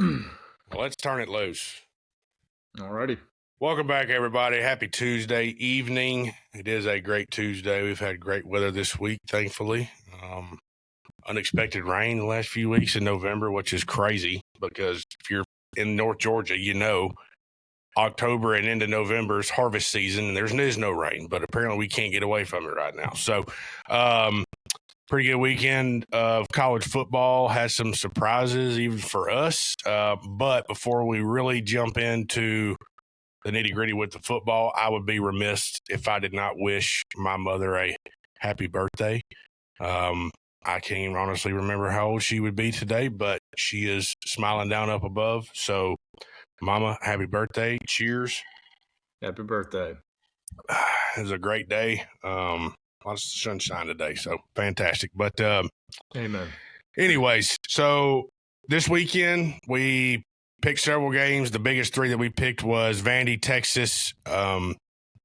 Well, let's turn it loose. Alrighty. Welcome back, everybody. Happy Tuesday evening. It is a great Tuesday. We've had great weather this week, thankfully. Unexpected rain the last few weeks in November, which is crazy because if you're in North Georgia, you know October and into November is harvest season, and there is no rain, but apparently we can't get away from it right now. So, pretty good weekend of college football. Has some surprises even for us. But before we really jump into the nitty gritty with the football, I would be remiss if I did not wish my mother a happy birthday. I can't even honestly remember how old she would be today, but she is smiling down up above. So, Mama, happy birthday. Cheers. Happy birthday. It was a great day. Lots of sunshine today, so fantastic. But Amen. anyways, so this weekend we picked several games. The biggest three that we picked was Vandy, Texas,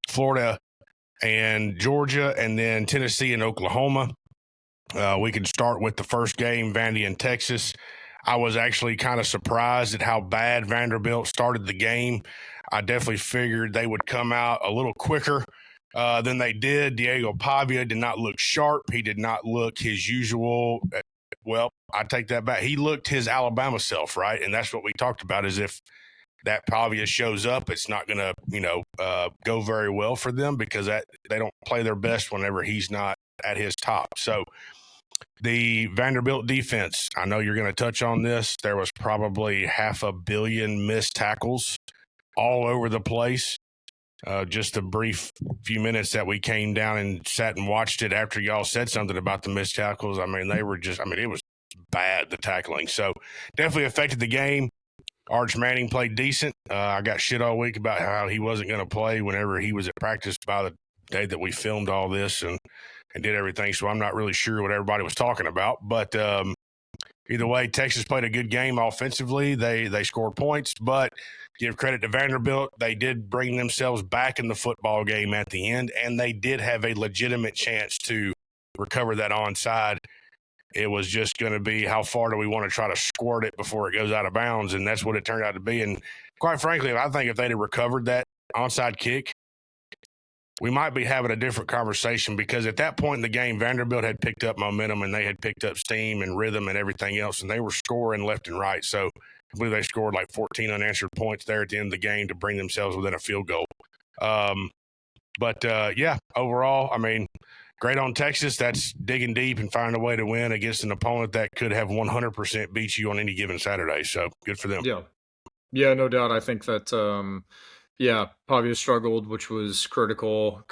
Florida, and Georgia, and then Tennessee and Oklahoma. We can start with the first game, Vandy and Texas. I was actually kind of surprised at how bad Vanderbilt started the game. I definitely figured they would come out a little quicker than they did. Diego Pavia did not look sharp. He did not look his usual. Well, I take that back. He looked his Alabama self, right? And that's what we talked about, is if that Pavia shows up, it's not going to, go very well for them because they don't play their best whenever he's not at his top. So the Vanderbilt defense, I know you're going to touch on this. There was probably 500 million missed tackles all over the place. Just a brief few minutes that we came down and sat and watched it after y'all said something about the missed tackles. I mean, it was bad, the tackling. So definitely affected the game. Arch Manning played decent. I got shit all week about how he wasn't going to play whenever he was at practice by the day that we filmed all this and did everything. So I'm not really sure what everybody was talking about. But either way, Texas played a good game offensively. They scored points, but give credit to Vanderbilt. They did bring themselves back in the football game at the end, and they did have a legitimate chance to recover that onside. It was just going to be how far do we want to try to squirt it before it goes out of bounds, and that's what it turned out to be. And quite frankly, I think if they'd have recovered that onside kick, we might be having a different conversation, because at that point in the game, Vanderbilt had picked up momentum and they had picked up steam and rhythm and everything else, and they were scoring left and right. So I believe they scored like 14 unanswered points there at the end of the game to bring themselves within a field goal. Overall, I mean, great on Texas. That's digging deep and finding a way to win against an opponent that could have 100% beat you on any given Saturday. So good for them. Yeah, no doubt. I think that Pavia struggled, which was critical.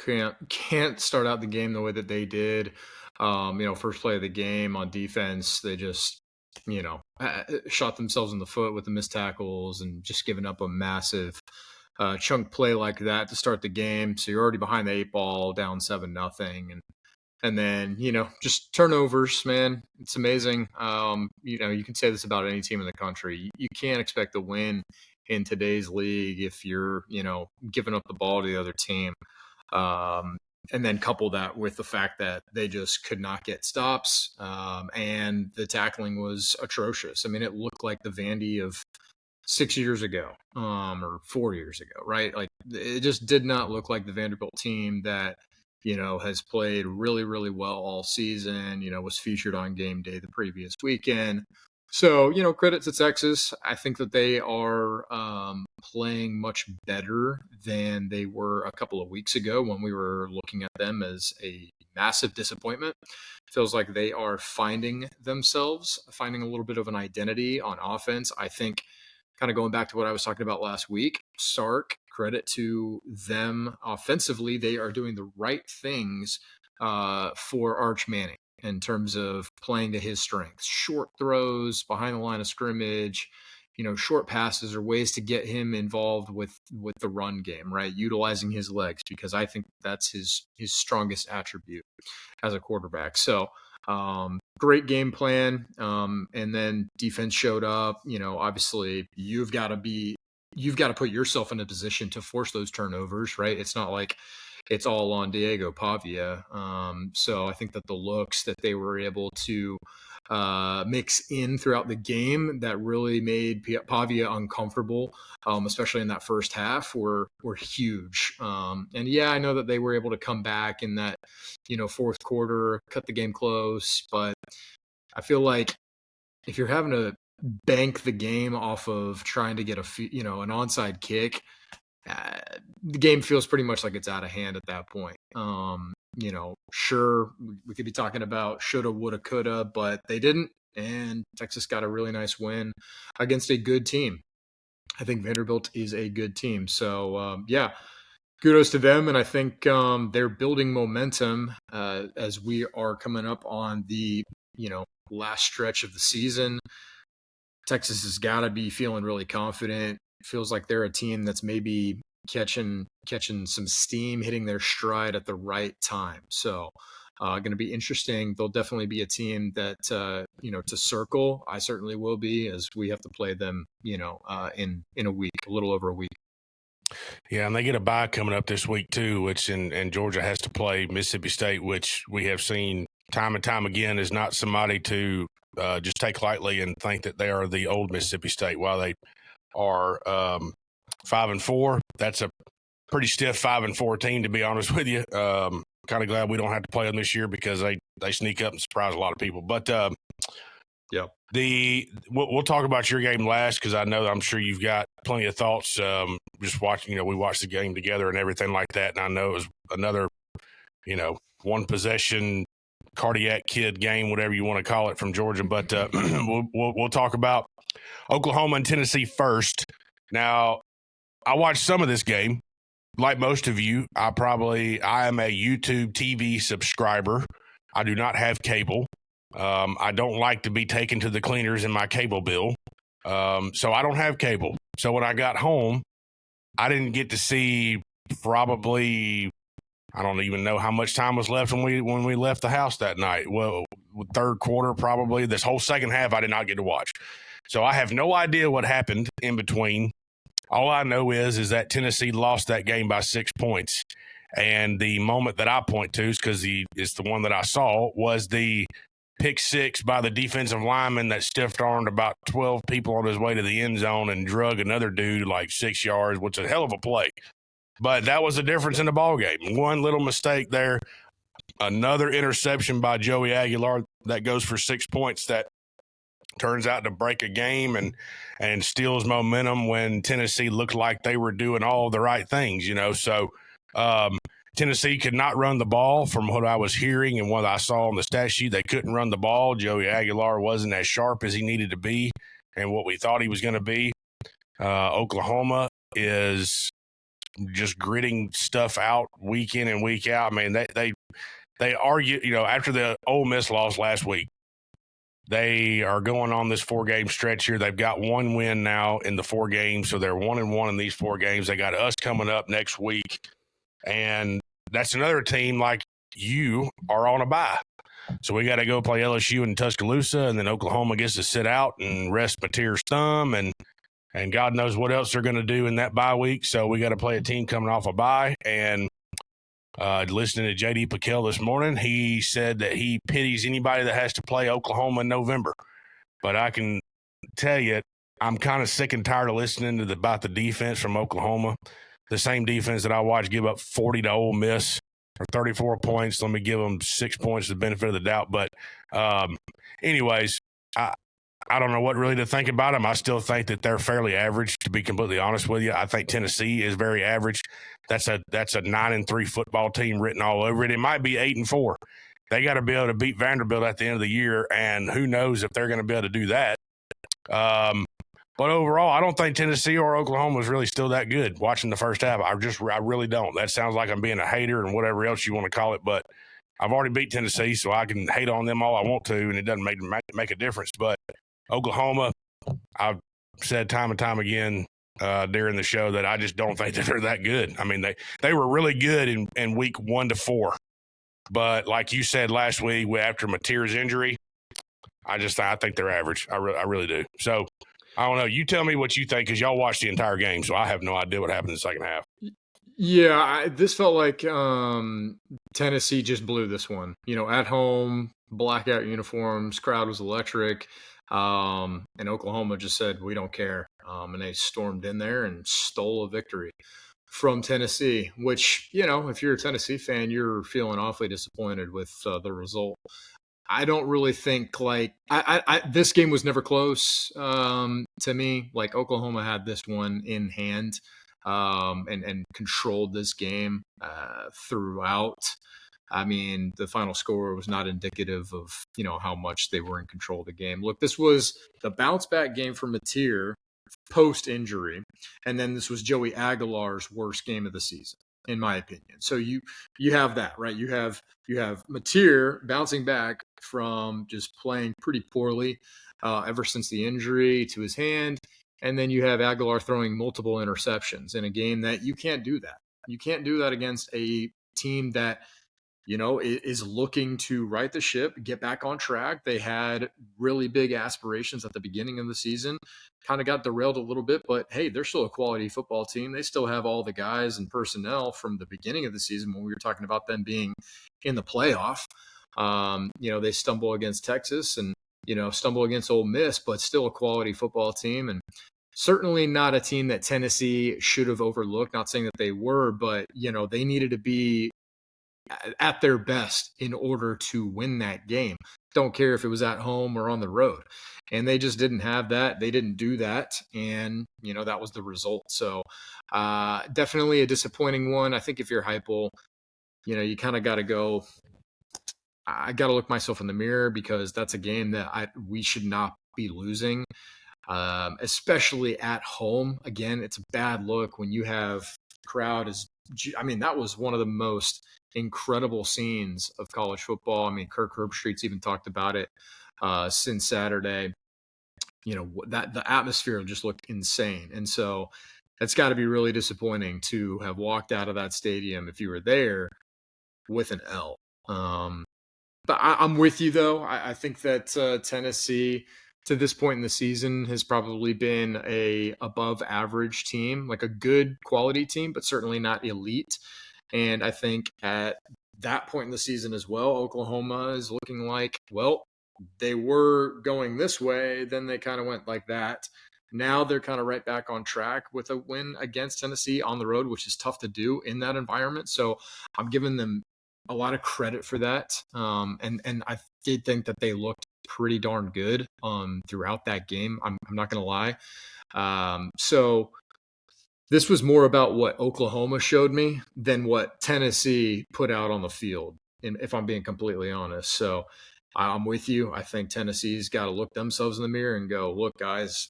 Can't start out the game the way that they did. First play of the game on defense, they just shot themselves in the foot with the missed tackles and just giving up a massive chunk play like that to start the game. So you're already behind the 8 ball, down 7-0, and then just turnovers, man. It's amazing. You can say this about any team in the country. You can't expect to win in today's league if you're giving up the ball to the other team. And then couple that with the fact that they just could not get stops, and the tackling was atrocious. I mean, it looked like the Vandy of 6 years ago, or 4 years ago, right? Like, it just did not look like the Vanderbilt team that has played really, really well all season. Was featured on game day the previous weekend. So, credit to Texas. I think that they are playing much better than they were a couple of weeks ago when we were looking at them as a massive disappointment. Feels like they are finding themselves, finding a little bit of an identity on offense. I think, kind of going back to what I was talking about last week, Sark, credit to them offensively. They are doing the right things for Arch Manning in terms of playing to his strengths. Short throws behind the line of scrimmage, short passes are ways to get him involved with the run game, right? Utilizing his legs, because I think that's his strongest attribute as a quarterback. So great game plan. And then defense showed up. Obviously you've got to put yourself in a position to force those turnovers, right? It's not like it's all on Diego Pavia. So I think that the looks that they were able to mix in throughout the game that really made Pavia uncomfortable, especially in that first half, were huge. And yeah, I know that they were able to come back in that, fourth quarter, cut the game close, but I feel like if you're having to bank the game off of trying to get an onside kick, uh, the game feels pretty much like it's out of hand at that point. Sure, we could be talking about shoulda, woulda, coulda, but they didn't, and Texas got a really nice win against a good team. I think Vanderbilt is a good team. So, yeah, kudos to them, and I think they're building momentum as we are coming up on the, last stretch of the season. Texas has got to be feeling really confident. It feels like they're a team that's maybe catching some steam, hitting their stride at the right time. So, going to be interesting. They'll definitely be a team that to circle. I certainly will be, as we have to play them, in a week, a little over a week. Yeah, and they get a bye coming up this week too, which and Georgia has to play Mississippi State, which we have seen time and time again is not somebody to just take lightly and think that they are the old Mississippi State. While they are 5-4, that's a pretty stiff 5-4 team, to be honest with you. Kind of glad we don't have to play them this year because they sneak up and surprise a lot of people. But yeah, we'll talk about your game last because I'm sure you've got plenty of thoughts. Just watching, we watched the game together and everything like that, and I know it was another, one possession cardiac kid game, whatever you want to call it, from Georgia. But we'll talk about Oklahoma and Tennessee first. Now, I watched some of this game. Like most of you, I am a YouTube TV subscriber. I do not have cable. I don't like to be taken to the cleaners in my cable bill. So I don't have cable. So when I got home, I didn't get to see probably, I don't even know how much time was left when we left the house that night. Well, third quarter probably. This whole second half I did not get to watch. So I have no idea what happened in between. All I know is that Tennessee lost that game by 6 points. And the moment that I point to, because it's the one that I saw, was the pick six by the defensive lineman that stiff-armed about 12 people on his way to the end zone and drug another dude like 6 yards, which is a hell of a play. But that was the difference in the ballgame. One little mistake there, another interception by Joey Aguilar that goes for 6 points that turns out to break a game and steals momentum when Tennessee looked like they were doing all the right things, So Tennessee could not run the ball from what I was hearing and what I saw on the stat sheet. They couldn't run the ball. Joey Aguilar wasn't as sharp as he needed to be and what we thought he was going to be. Oklahoma is just gritting stuff out week in and week out. I mean, they argue, after the Ole Miss loss last week, they are going on this 4-game stretch here. They've got one win now in the 4 games, so they're 1-1 in these 4 games. They got us coming up next week, and that's another team like you are on a bye. So we got to go play LSU in Tuscaloosa, and then Oklahoma gets to sit out and rest Mateer's thumb, and God knows what else they're going to do in that bye week. So we got to play a team coming off a bye, and listening to J.D. Piquel this morning, he said that he pities anybody that has to play Oklahoma in November. But I can tell you, I'm kind of sick and tired of listening about the defense from Oklahoma. The same defense that I watched give up 40 to Ole Miss or 34 points. Let me give them 6 points the benefit of the doubt. But anyways, I don't know what really to think about them. I still think that they're fairly average, to be completely honest with you. I think Tennessee is very average. That's a 9-3 football team written all over it. It might be 8-4. They got to be able to beat Vanderbilt at the end of the year, and who knows if they're going to be able to do that. But overall, I don't think Tennessee or Oklahoma is really still that good. Watching the first half, I really don't. That sounds like I'm being a hater and whatever else you want to call it, but I've already beat Tennessee, so I can hate on them all I want to, and it doesn't make a difference. But Oklahoma, I've said time and time again during the show that I just don't think that they're that good. I mean, they were really good in week 1 to 4. But like you said last week, after Mateer's injury, I think they're average. I really do. So, I don't know. You tell me what you think, because y'all watched the entire game, so I have no idea what happened in the second half. Yeah, this felt like Tennessee just blew this one. At home, blackout uniforms, crowd was electric. And Oklahoma just said, we don't care. And they stormed in there and stole a victory from Tennessee, which, if you're a Tennessee fan, you're feeling awfully disappointed with the result. I don't really think this game was never close to me. Like Oklahoma had this one in hand and controlled this game throughout. I mean, the final score was not indicative of how much they were in control of the game. Look, this was the bounce back game for Mateer post injury, and then this was Joey Aguilar's worst game of the season, in my opinion. So you have that, right? You have Mateer bouncing back from just playing pretty poorly ever since the injury to his hand, and then you have Aguilar throwing multiple interceptions in a game that you can't do that. You can't do that against a team that is looking to right the ship, get back on track. They had really big aspirations at the beginning of the season, kind of got derailed a little bit, but hey, they're still a quality football team. They still have all the guys and personnel from the beginning of the season when we were talking about them being in the playoff. They stumble against Texas and, stumble against Ole Miss, but still a quality football team. And certainly not a team that Tennessee should have overlooked. Not saying that they were, but, they needed to be at their best in order to win that game. Don't care if it was at home or on the road. And they just didn't have that. They didn't do that. And, that was the result. So definitely a disappointing one. I think if you're Heupel, you kind of got to go. I got to look myself in the mirror because that's a game that we should not be losing, especially at home. Again, it's a bad look when you have crowd is. I mean, that was one of the most incredible scenes of college football. I mean, Kirk Herbstreit's even talked about it since Saturday. That the atmosphere just looked insane. And so it's got to be really disappointing to have walked out of that stadium if you were there with an L. But I'm with you, though. I think that Tennessee, to this point in the season, has probably been a above average team, like a good quality team, but certainly not elite. And I think at that point in the season as well, Oklahoma is looking like, well, they were going this way, then they kind of went like that. Now they're kind of right back on track with a win against Tennessee on the road, which is tough to do in that environment. So I'm giving them a lot of credit for that. And I did think that they looked pretty darn good throughout that game. I'm not going to lie. So this was more about what Oklahoma showed me than what Tennessee put out on the field, if I'm being completely honest. So I'm with you. I think Tennessee's got to look themselves in the mirror and go, look, guys,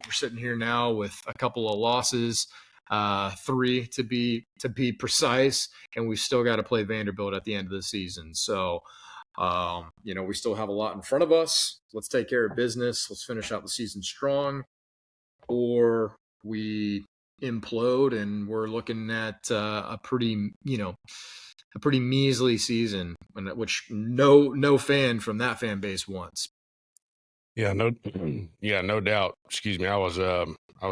we're sitting here now with a couple of losses, 3 to be precise, and we've still got to play Vanderbilt at the end of the season. So, we still have a lot in front of us. Let's take care of business. Let's finish out the season strong, or we implode and we're looking at a pretty measly season, which no fan from that fan base wants. Yeah, no doubt. Excuse me. I was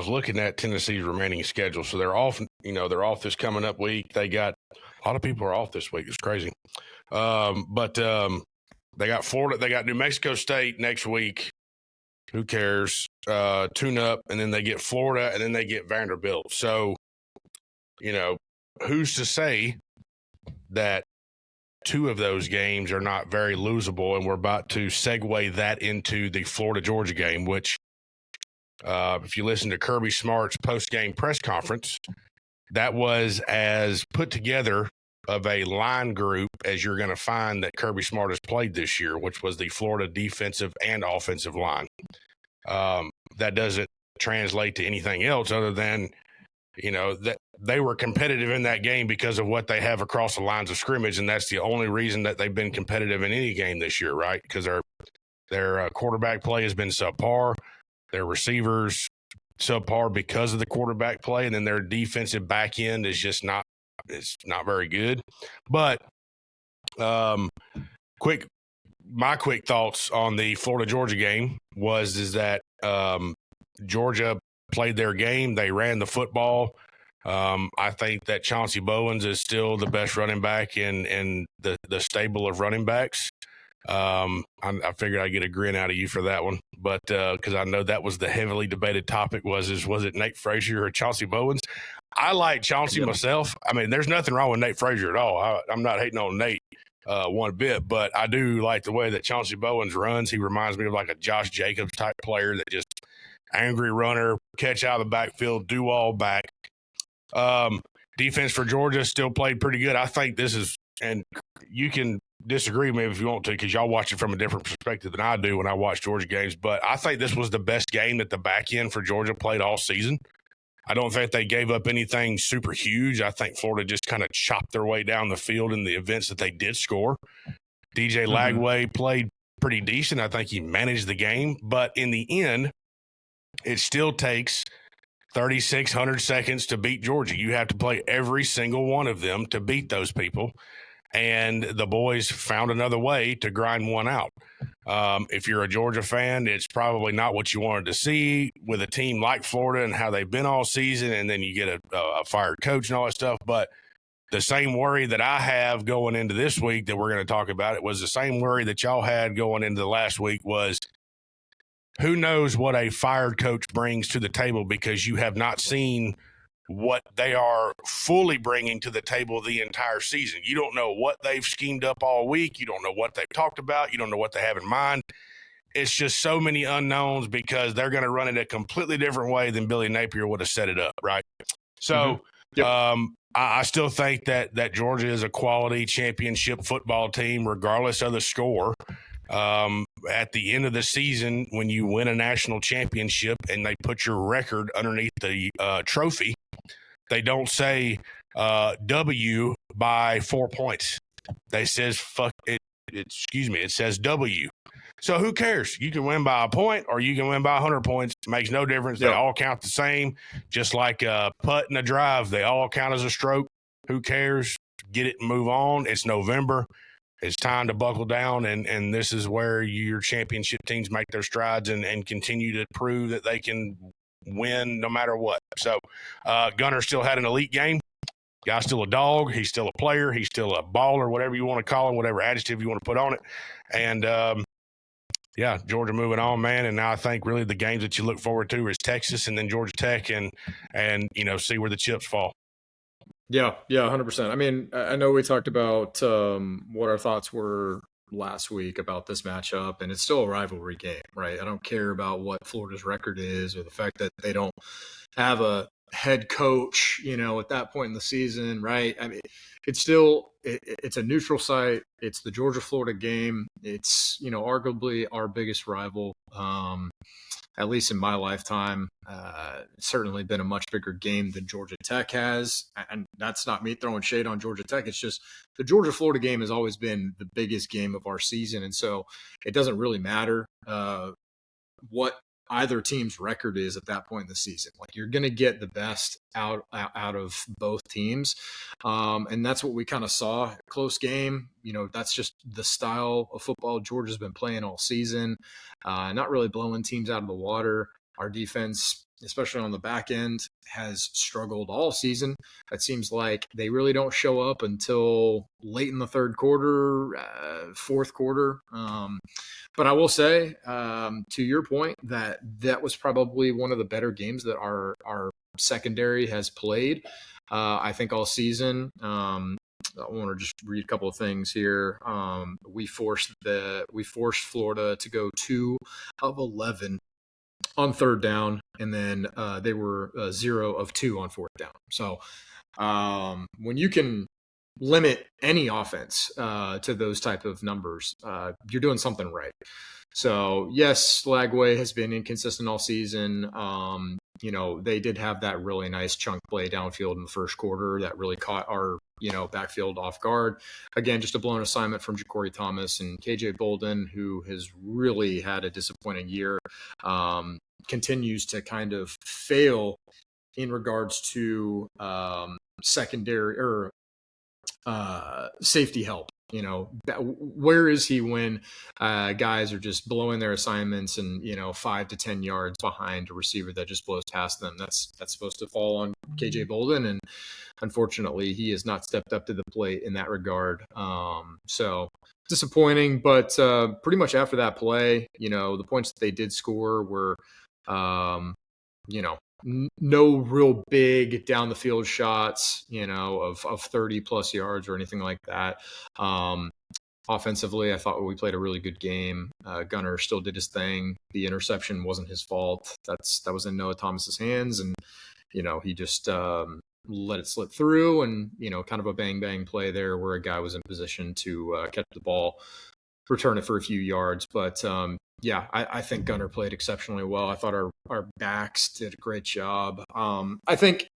looking at Tennessee's remaining schedule. So they're off, they're off this coming up week. They got a lot of people are off this week. It's crazy. But they got Florida, they got New Mexico State next week. Who cares? Tune up, and then they get Florida, and then they get Vanderbilt. So, who's to say that 2 of those games are not very losable? And we're about to segue that into the Florida-Georgia game, which, if you listen to Kirby Smart's post-game press conference, that was as put together of a line group as you're going to find that Kirby Smart has played this year, which was the Florida defensive and offensive line. That doesn't translate to anything else other than, that they were competitive in that game because of what they have across the lines of scrimmage. And that's the only reason that they've been competitive in any game this year, right? Because their quarterback play has been subpar, their receivers subpar because of the quarterback play, and then their defensive back end is just not very good. But my quick thoughts on the Florida-Georgia game is that Georgia played their game. They ran the football. I think that Chauncey Bowens is still the best running back in the stable of running backs. I figured I'd get a grin out of you for that one, but because I know that was the heavily debated topic was it Nate Frazier or Chauncey Bowens? I like Chauncey myself. I mean, there's nothing wrong with Nate Frazier at all. I'm not hating on Nate one bit, but I do like the way that Chauncey Bowens runs. He reminds me of like a Josh Jacobs type player that just angry runner, catch out of the backfield, do all back. Defense for Georgia still played pretty good. I think this is, and you can disagree with me if you want to, because y'all watch it from a different perspective than I do when I watch Georgia games. But I think this was the best game that the back end for Georgia played all season. I don't think they gave up anything super huge. I think Florida just kind of chopped their way down the field in the events that they did score. DJ Lagway played pretty decent. I think he managed the game. But in the end, it still takes 3,600 seconds to beat Georgia. You have to play every single one of them to beat those people. And the boys found another way to grind one out. If you're a Georgia fan, it's probably not what you wanted to see with a team like Florida and how they've been all season, and then you get a fired coach and all that stuff. But the same worry that I have going into this week that we're going to talk about, it was the same worry that y'all had going into the last week was who knows what a fired coach brings to the table, because you have not seen what they are fully bringing to the table the entire season. You don't know what they've schemed up all week. You don't know what they've talked about. You don't know what they have in mind. It's just so many unknowns because they're going to run it a completely different way than Billy Napier would have set it up, right? So I still think that Georgia is a quality championship football team, regardless of the score. At the end of the season, when you win a national championship and they put your record underneath the trophy, they don't say W by 4 points. They says fuck it. It says W. So who cares? You can win by a point or you can win by 100 points. It makes no difference. They all count the same. Just like a putt and a drive, they all count as a stroke. Who cares? Get it and move on. It's November. It's time to buckle down, and this is where your championship teams make their strides and continue to prove that they can win no matter what. So Gunner still had an elite game. Guy's still a dog. He's still a player. He's still a baller, whatever you want to call him, whatever adjective you want to put on it. And, Georgia moving on, man. And now I think really the games that you look forward to is Texas and then Georgia Tech and see where the chips fall. Yeah, 100%. I mean, I know we talked about what our thoughts were last week about this matchup, and it's still a rivalry game, right? I don't care about what Florida's record is or the fact that they don't have a head coach, at that point in the season, right? I mean, it's still it's a neutral site. It's the Georgia-Florida game. It's, arguably our biggest rival. At least in my lifetime, it's certainly been a much bigger game than Georgia Tech has. And that's not me throwing shade on Georgia Tech. It's just the Georgia-Florida game has always been the biggest game of our season. And so it doesn't really matter what either team's record is at that point in the season. Like, you're going to get the best out of both teams. And that's what we kind of saw. Close game. That's just the style of football Georgia's been playing all season. Not really blowing teams out of the water. Our defense, especially on the back end, has struggled all season. It seems like they really don't show up until late in the third quarter, fourth quarter. But I will say, to your point, that was probably one of the better games that our secondary has played, I think, all season. I want to just read a couple of things here. We forced Florida to go 2 of 11 on third down, and then they were 0 of 2 on fourth down. So when you can limit any offense to those type of numbers, you're doing something right. So yes, Lagway has been inconsistent all season. They did have that really nice chunk play downfield in the first quarter that really caught our backfield off guard. Again, just a blown assignment from Ja'Cory Thomas, and KJ Bolden, who has really had a disappointing year, continues to kind of fail in regards to secondary or safety help. where is he when guys are just blowing their assignments and 5 to 10 yards behind a receiver that just blows past them? That's supposed to fall on KJ Bolden, and unfortunately, he has not stepped up to the plate in that regard. So disappointing, but pretty much after that play, the points that they did score were, no real big down the field shots, of 30 plus yards or anything like that. Offensively, I thought we played a really good game. Gunner still did his thing. The interception wasn't his fault. That was in Noah Thomas's hands, and he just let it slip through, and kind of a bang play there where a guy was in position to catch the ball, return it for a few yards. But I think Gunner played exceptionally well. I thought our backs did a great job. I think,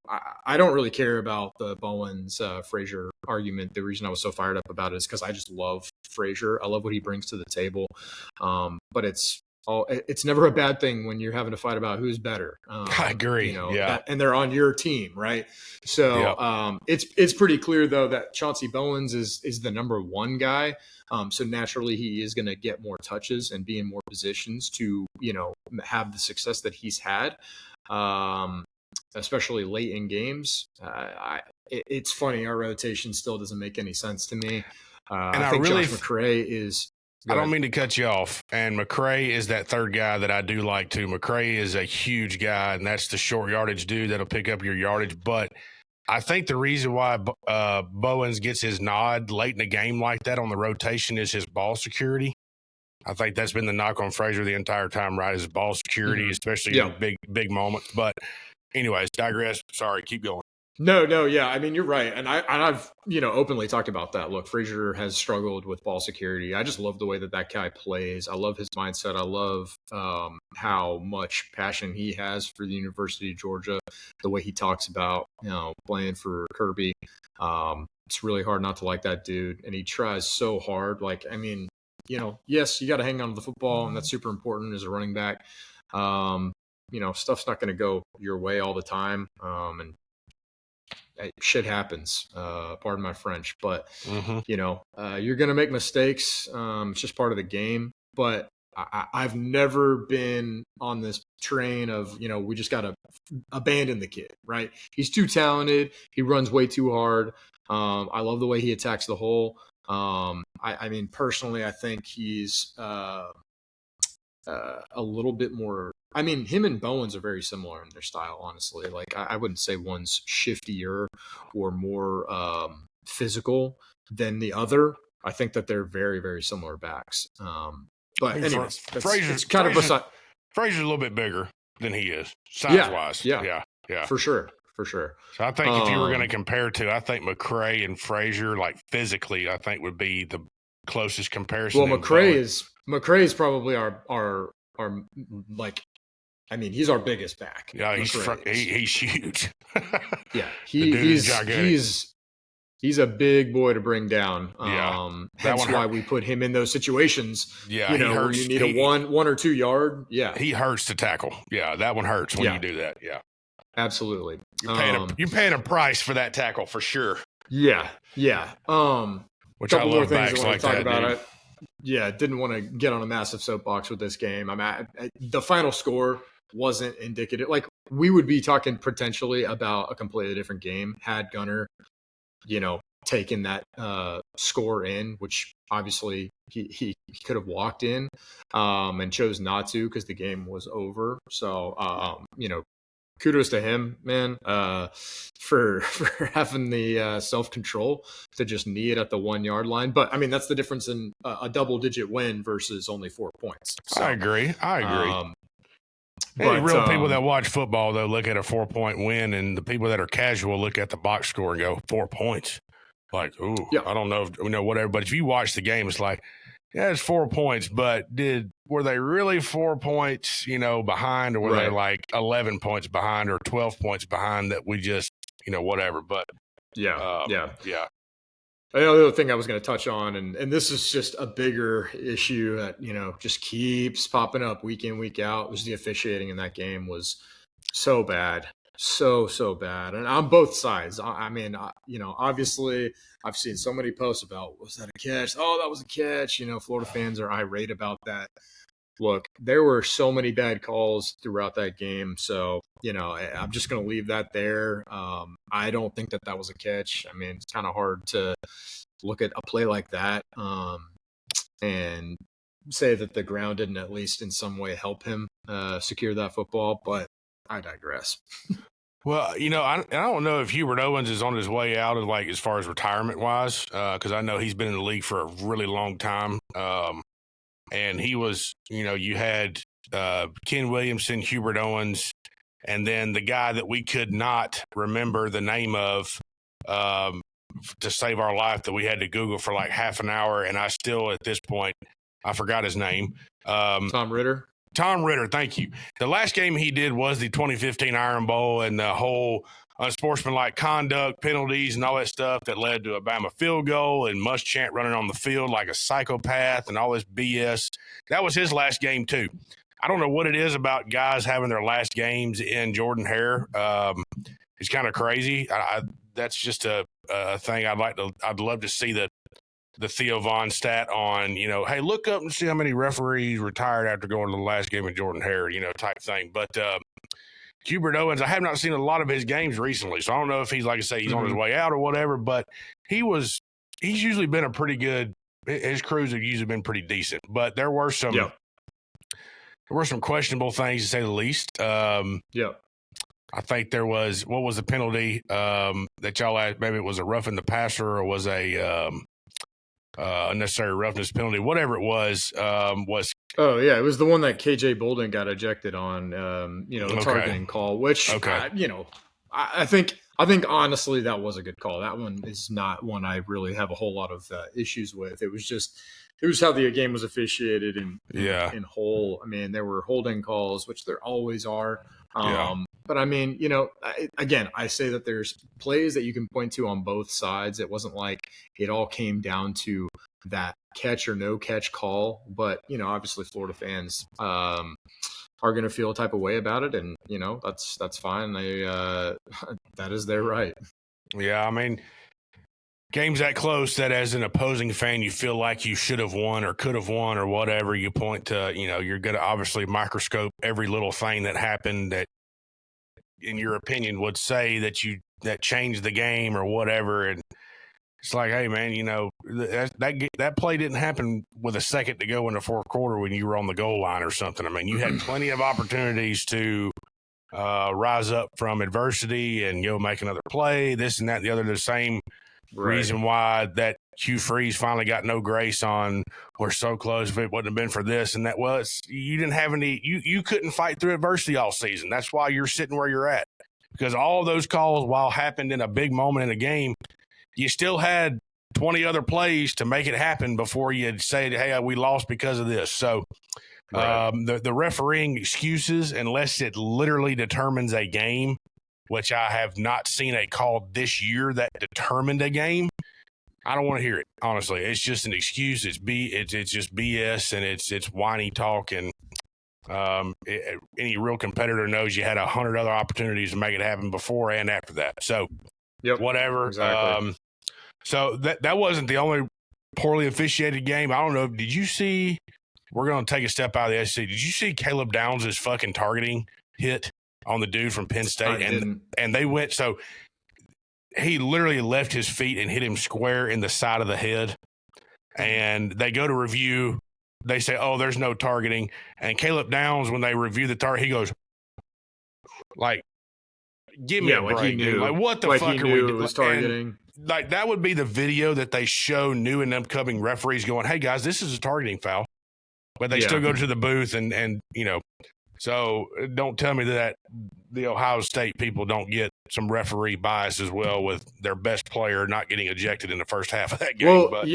I don't really care about the Bowens Frazier argument. The reason I was so fired up about it is because I just love Frazier. I love what he brings to the table. But it's never a bad thing when you're having to fight about who's better. I agree. And they're on your team, right? So it's pretty clear though that Chauncey Bowens is the number one guy. So naturally he is going to get more touches and be in more positions to, have the success that he's had, especially late in games. It's funny. Our rotation still doesn't make any sense to me. And I think Josh McCray is. I don't mean to cut you off. And McCray is that third guy that I do like too. McCray is a huge guy, and that's the short yardage dude that'll pick up your yardage. But I think the reason why Bowens gets his nod late in a game like that on the rotation is his ball security. I think that's been the knock on Frazier the entire time, right? His ball security, especially in big moments. But anyways, digress. Sorry, keep going. No, yeah. I mean, you're right. And I've, openly talked about that. Look, Frazier has struggled with ball security. I just love the way that guy plays. I love his mindset. I love how much passion he has for the University of Georgia, the way he talks about, playing for Kirby. It's really hard not to like that dude. And he tries so hard. Like, I mean, yes, you got to hang on to the football, and that's super important as a running back. Stuff's not going to go your way all the time. And shit happens, pardon my French, but you're going to make mistakes. It's just part of the game. But I've never been on this train of, we just got to abandon the kid, right? He's too talented. He runs way too hard. I love the way he attacks the hole. I mean, personally, I think he's a little bit more. I mean, him and Bowens are very similar in their style, honestly. Like, I wouldn't say one's shiftier or more physical than the other. I think that they're very, very similar backs. But anyways, it's kind of beside. Frazier's a little bit bigger than he is, size-wise. Yeah. For sure. So I think if you were going to compare to, I think McCray and Frazier, like physically, I think would be the closest comparison. Well, McCray is probably our like. I mean, he's our biggest back. Yeah, he's huge. Yeah, he's a big boy to bring down. That's why we put him in those situations. Yeah, where you need a 1 or 2 yard. Yeah, he hurts to tackle. Yeah, that one hurts when you do that. Yeah, absolutely. You're paying a price for that tackle for sure. Yeah. Which I love backs like that. Dude. Yeah, didn't want to get on a massive soapbox with this game. The final score wasn't indicative. Like, we would be talking potentially about a completely different game had Gunner, taken that score in, which obviously he could have walked in and chose not to because the game was over. So, kudos to him, man, for having the self-control to just knee it at the 1 yard line. But I mean, that's the difference in a double-digit win versus only 4 points. So, I agree. Real people that watch football, though, look at a 4-point win, and the people that are casual look at the box score and go, 4 points. Like, ooh, I don't know, whatever. But if you watch the game, it's like, yeah, it's 4 points, but were they really 4 points, behind, or were they like 11 points behind or 12 points behind that we just, whatever. But yeah. The other thing I was going to touch on, and this is just a bigger issue that, just keeps popping up week in, week out, was the officiating in that game was so bad. so bad, and on both sides. Obviously, I've seen so many posts about, was that a catch? Oh, that was a catch. Florida fans are irate about that. Look, there were so many bad calls throughout that game, so I'm just going to leave that there. I don't think that was a catch. I mean, it's kind of hard to look at a play like that and say that the ground didn't at least in some way help him secure that football, but I digress. Well, I don't know if Hubert Owens is on his way out of as far as retirement wise, because I know he's been in the league for a really long time. And he was, you had Ken Williamson, Hubert Owens, and then the guy that we could not remember the name of to save our life that we had to Google for like half an hour. And I still, at this point, I forgot his name. Tom Ritter. Tom Ritter, thank you. The last game he did was the 2015 Iron Bowl, and the whole unsportsmanlike conduct, penalties, and all that stuff that led to a Bama field goal and Muschamp running on the field like a psychopath and all this BS. That was his last game too. I don't know what it is about guys having their last games in Jordan-Hare. It's kind of crazy. That's just a thing I'd love to see the Theo Vaughn stat on, hey, look up and see how many referees retired after going to the last game of Jordan-Hare, type thing. But Hubert Owens, I have not seen a lot of his games recently, so I don't know if he's, like I say, he's on his way out or whatever, but he's usually been a pretty good – his crews have usually been pretty decent. But there were some questionable things, to say the least. I think there was – what was the penalty that y'all had? Maybe it was a roughing the passer or was a unnecessary roughness penalty, whatever it was. Oh yeah, it was the one that KJ Bolden got ejected on. The targeting call, which I think honestly that was a good call. That one is not one I really have a whole lot of issues with. It was how the game was officiated in whole. I mean, there were holding calls, which there always are. But I mean, again, I say that there's plays that you can point to on both sides. It wasn't like it all came down to that catch or no catch call. But, obviously Florida fans are going to feel a type of way about it. And, that's fine. That is their right. Yeah, I mean, games that close that as an opposing fan you feel like you should have won or could have won or whatever, you point to, you're going to obviously microscope every little thing that happened that, in your opinion, would say that changed the game or whatever. And it's like, hey, man, that play didn't happen with a second to go in the fourth quarter when you were on the goal line or something. I mean, you had plenty of opportunities to rise up from adversity and, make another play, this and that and the other. The same reason why that Hugh Freeze finally got no grace on we're so close if it wouldn't have been for this and that. Well, you didn't have any you couldn't fight through adversity all season. That's why you're sitting where you're at, because all of those calls, while happened in a big moment in a game, you still had 20 other plays to make it happen before you'd say, hey, we lost because of this. So the refereeing excuses, unless it literally determines a game, which I have not seen a call this year that determined a game, I don't want to hear it. Honestly, it's just an excuse. It's just BS, and it's whiny talk. And any real competitor knows you had 100 other opportunities to make it happen before and after that. So, whatever. Exactly. So that wasn't the only poorly officiated game. I don't know. Did you see? We're going to take a step out of the SEC. Did you see Caleb Downs' fucking targeting hit on the dude from Penn State? And they went so. He literally left his feet and hit him square in the side of the head. And they go to review. They say, oh, there's no targeting. And Caleb Downs, when they review the target, he goes, like, give me a break, he knew. Dude. Like, what the fuck he are knew we doing? Was targeting. And, like, that would be the video that they show new and upcoming referees going, hey, guys, this is a targeting foul. But they still go to the booth and so don't tell me that the Ohio State people don't get some referee bias as well with their best player not getting ejected in the first half of that game. Well, but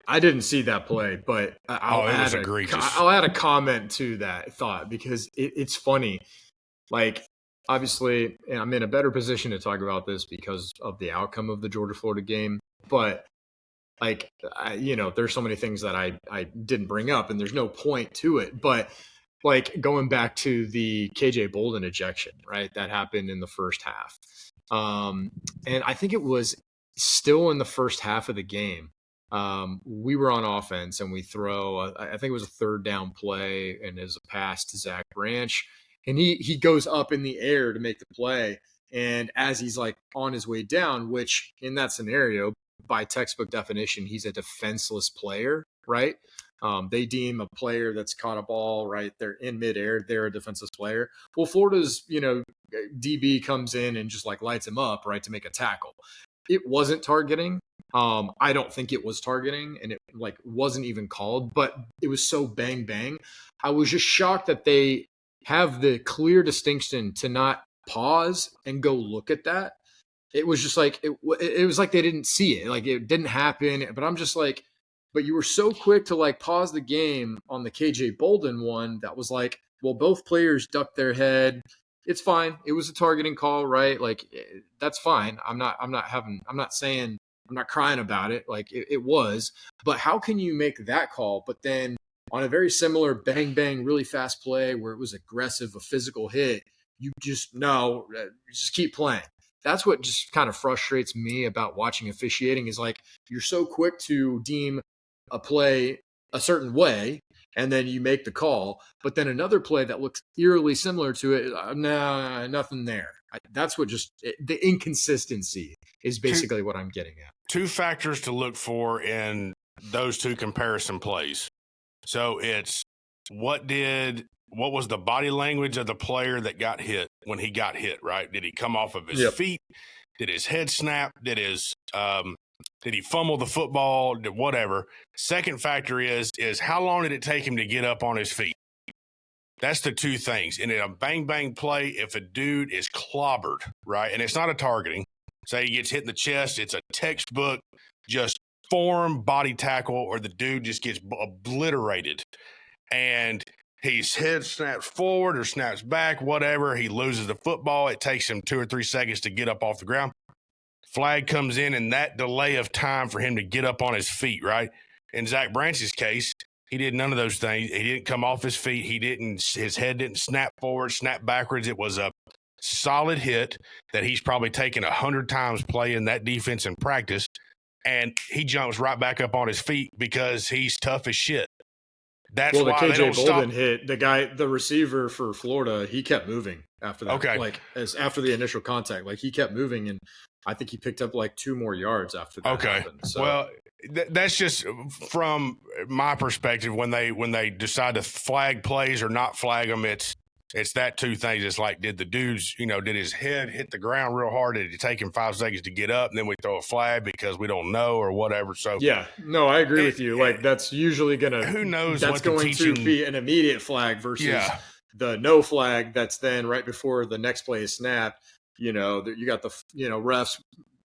I didn't see that play, but I'll add a comment to that thought because it's funny. Like, obviously, I'm in a better position to talk about this because of the outcome of the Georgia-Florida game, but there's so many things that I didn't bring up, and there's no point to it. But like going back to the KJ Bolden ejection, right? That happened in the first half. And I think it was still in the first half of the game. We were on offense and we I think it was a third down play and is a pass to Zach Branch. And he goes up in the air to make the play. And as he's like on his way down, which in that scenario, by textbook definition, he's a defenseless player, right? They deem a player that's caught a ball, right? They're in midair, they're a defenseless player. Well, Florida's, DB comes in and just like lights him up, right, to make a tackle. It wasn't targeting. I don't think it was targeting, and it like wasn't even called, but it was so bang bang. I was just shocked that they have the clear distinction to not pause and go look at that. It was just like it was like they didn't see it, like it didn't happen. But I'm just like, but you were so quick to like pause the game on the KJ Bolden one that was like, well, both players ducked their head. It's fine. It was a targeting call, right? Like that's fine. I'm not saying I'm not crying about it. Like it was, but how can you make that call? But then on a very similar bang bang, really fast play where it was aggressive, a physical hit, you just no, just keep playing. That's what just kind of frustrates me about watching officiating is like you're so quick to deem a play a certain way and then you make the call, but then another play that looks eerily similar to it, no, nothing there. That's what the inconsistency is basically what I'm getting at. Two factors to look for in those two comparison plays. So it's what was the body language of the player that got hit when he got hit, right? Did he come off of his feet? Did his head snap? Did he fumble the football? Whatever. Second factor is how long did it take him to get up on his feet? That's the two things. And in a bang-bang play, if a dude is clobbered, right, and it's not a targeting, say he gets hit in the chest, it's a textbook, just form body tackle, or the dude just gets obliterated. And his head snaps forward or snaps back, whatever. He loses the football. It takes him 2 or 3 seconds to get up off the ground. Flag comes in, and that delay of time for him to get up on his feet, right? In Zach Branch's case, he did none of those things. He didn't come off his feet. His head didn't snap forward, snap backwards. It was a solid hit that he's probably taken 100 times playing that defense in practice, and he jumps right back up on his feet because he's tough as shit. That's well, the why KJ Bolden hit the receiver for Florida. He kept moving after that. Okay, like after the initial contact, like he kept moving, and I think he picked up like 2 more yards after that happened. So. Well, that's just from my perspective. When they decide to flag plays or not flag them, it's that two things. It's like, did the dude's, did his head hit the ground real hard? Did it take him 5 seconds to get up? And then we throw a flag because we don't know or whatever. So yeah, no, I agree with you. Like that's usually who knows? That's what going to be an immediate flag versus the no flag. That's then right before the next play is snapped. You got the refs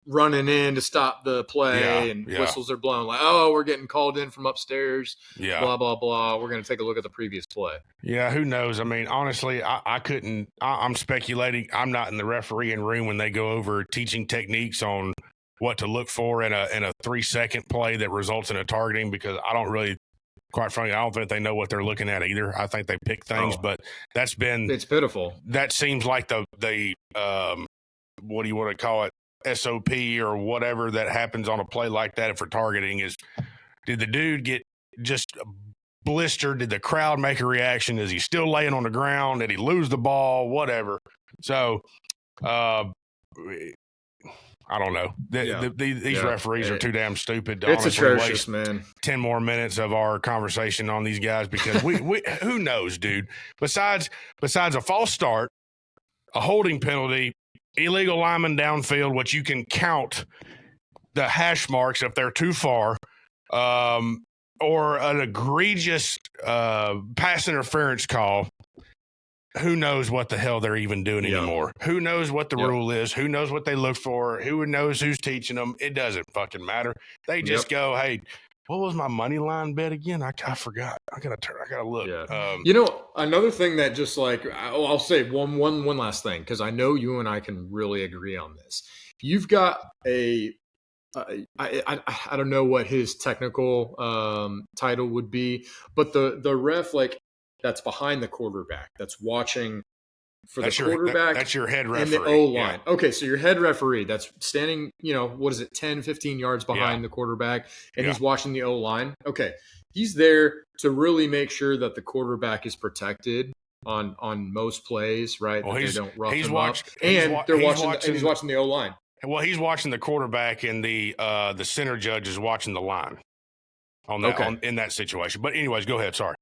running in to stop the play and whistles are blowing like, oh, we're getting called in from upstairs. Yeah. Blah, blah, blah. We're going to take a look at the previous play. Yeah. Who knows? I mean, honestly, I couldn't, I'm speculating. I'm not in the refereeing room when they go over teaching techniques on what to look for in a 3-second play that results in a targeting, because I don't really, quite frankly, I don't think they know what they're looking at either. I think they pick things, but it's pitiful. That seems like the what do you want to call it? SOP or whatever that happens on a play like that for targeting is, did the dude get just blistered? Did the crowd make a reaction? Is he still laying on the ground? Did he lose the ball? Whatever. So, I don't know. These referees are too damn stupid to honestly atrocious, waste man. 10 more minutes of our conversation on these guys, because we who knows, dude? Besides a false start, a holding penalty, illegal lineman downfield, which you can count the hash marks if they're too far, or an egregious pass interference call. Who knows what the hell they're even doing anymore? Who knows what the rule is? Who knows what they look for? Who knows who's teaching them? It doesn't fucking matter. They just go, hey, what was my money line bet again? I forgot. I gotta look. Yeah. Another thing that just like I'll say one last thing, because I know you and I can really agree on this. You've got I don't know what his technical title would be, but the ref, like that's behind the quarterback, that's watching for That's the your quarterback that's your head and referee. the O-line. Yeah. Okay, so your head referee that's standing, 10, 15 yards behind the quarterback, and he's watching the O-line. Okay, he's there to really make sure that the quarterback is protected on most plays, right? Well, that they don't rough him up. And he's watching the O-line. Well, he's watching the quarterback, and the center judge is watching the line on that in that situation. But anyways, go ahead. Sorry.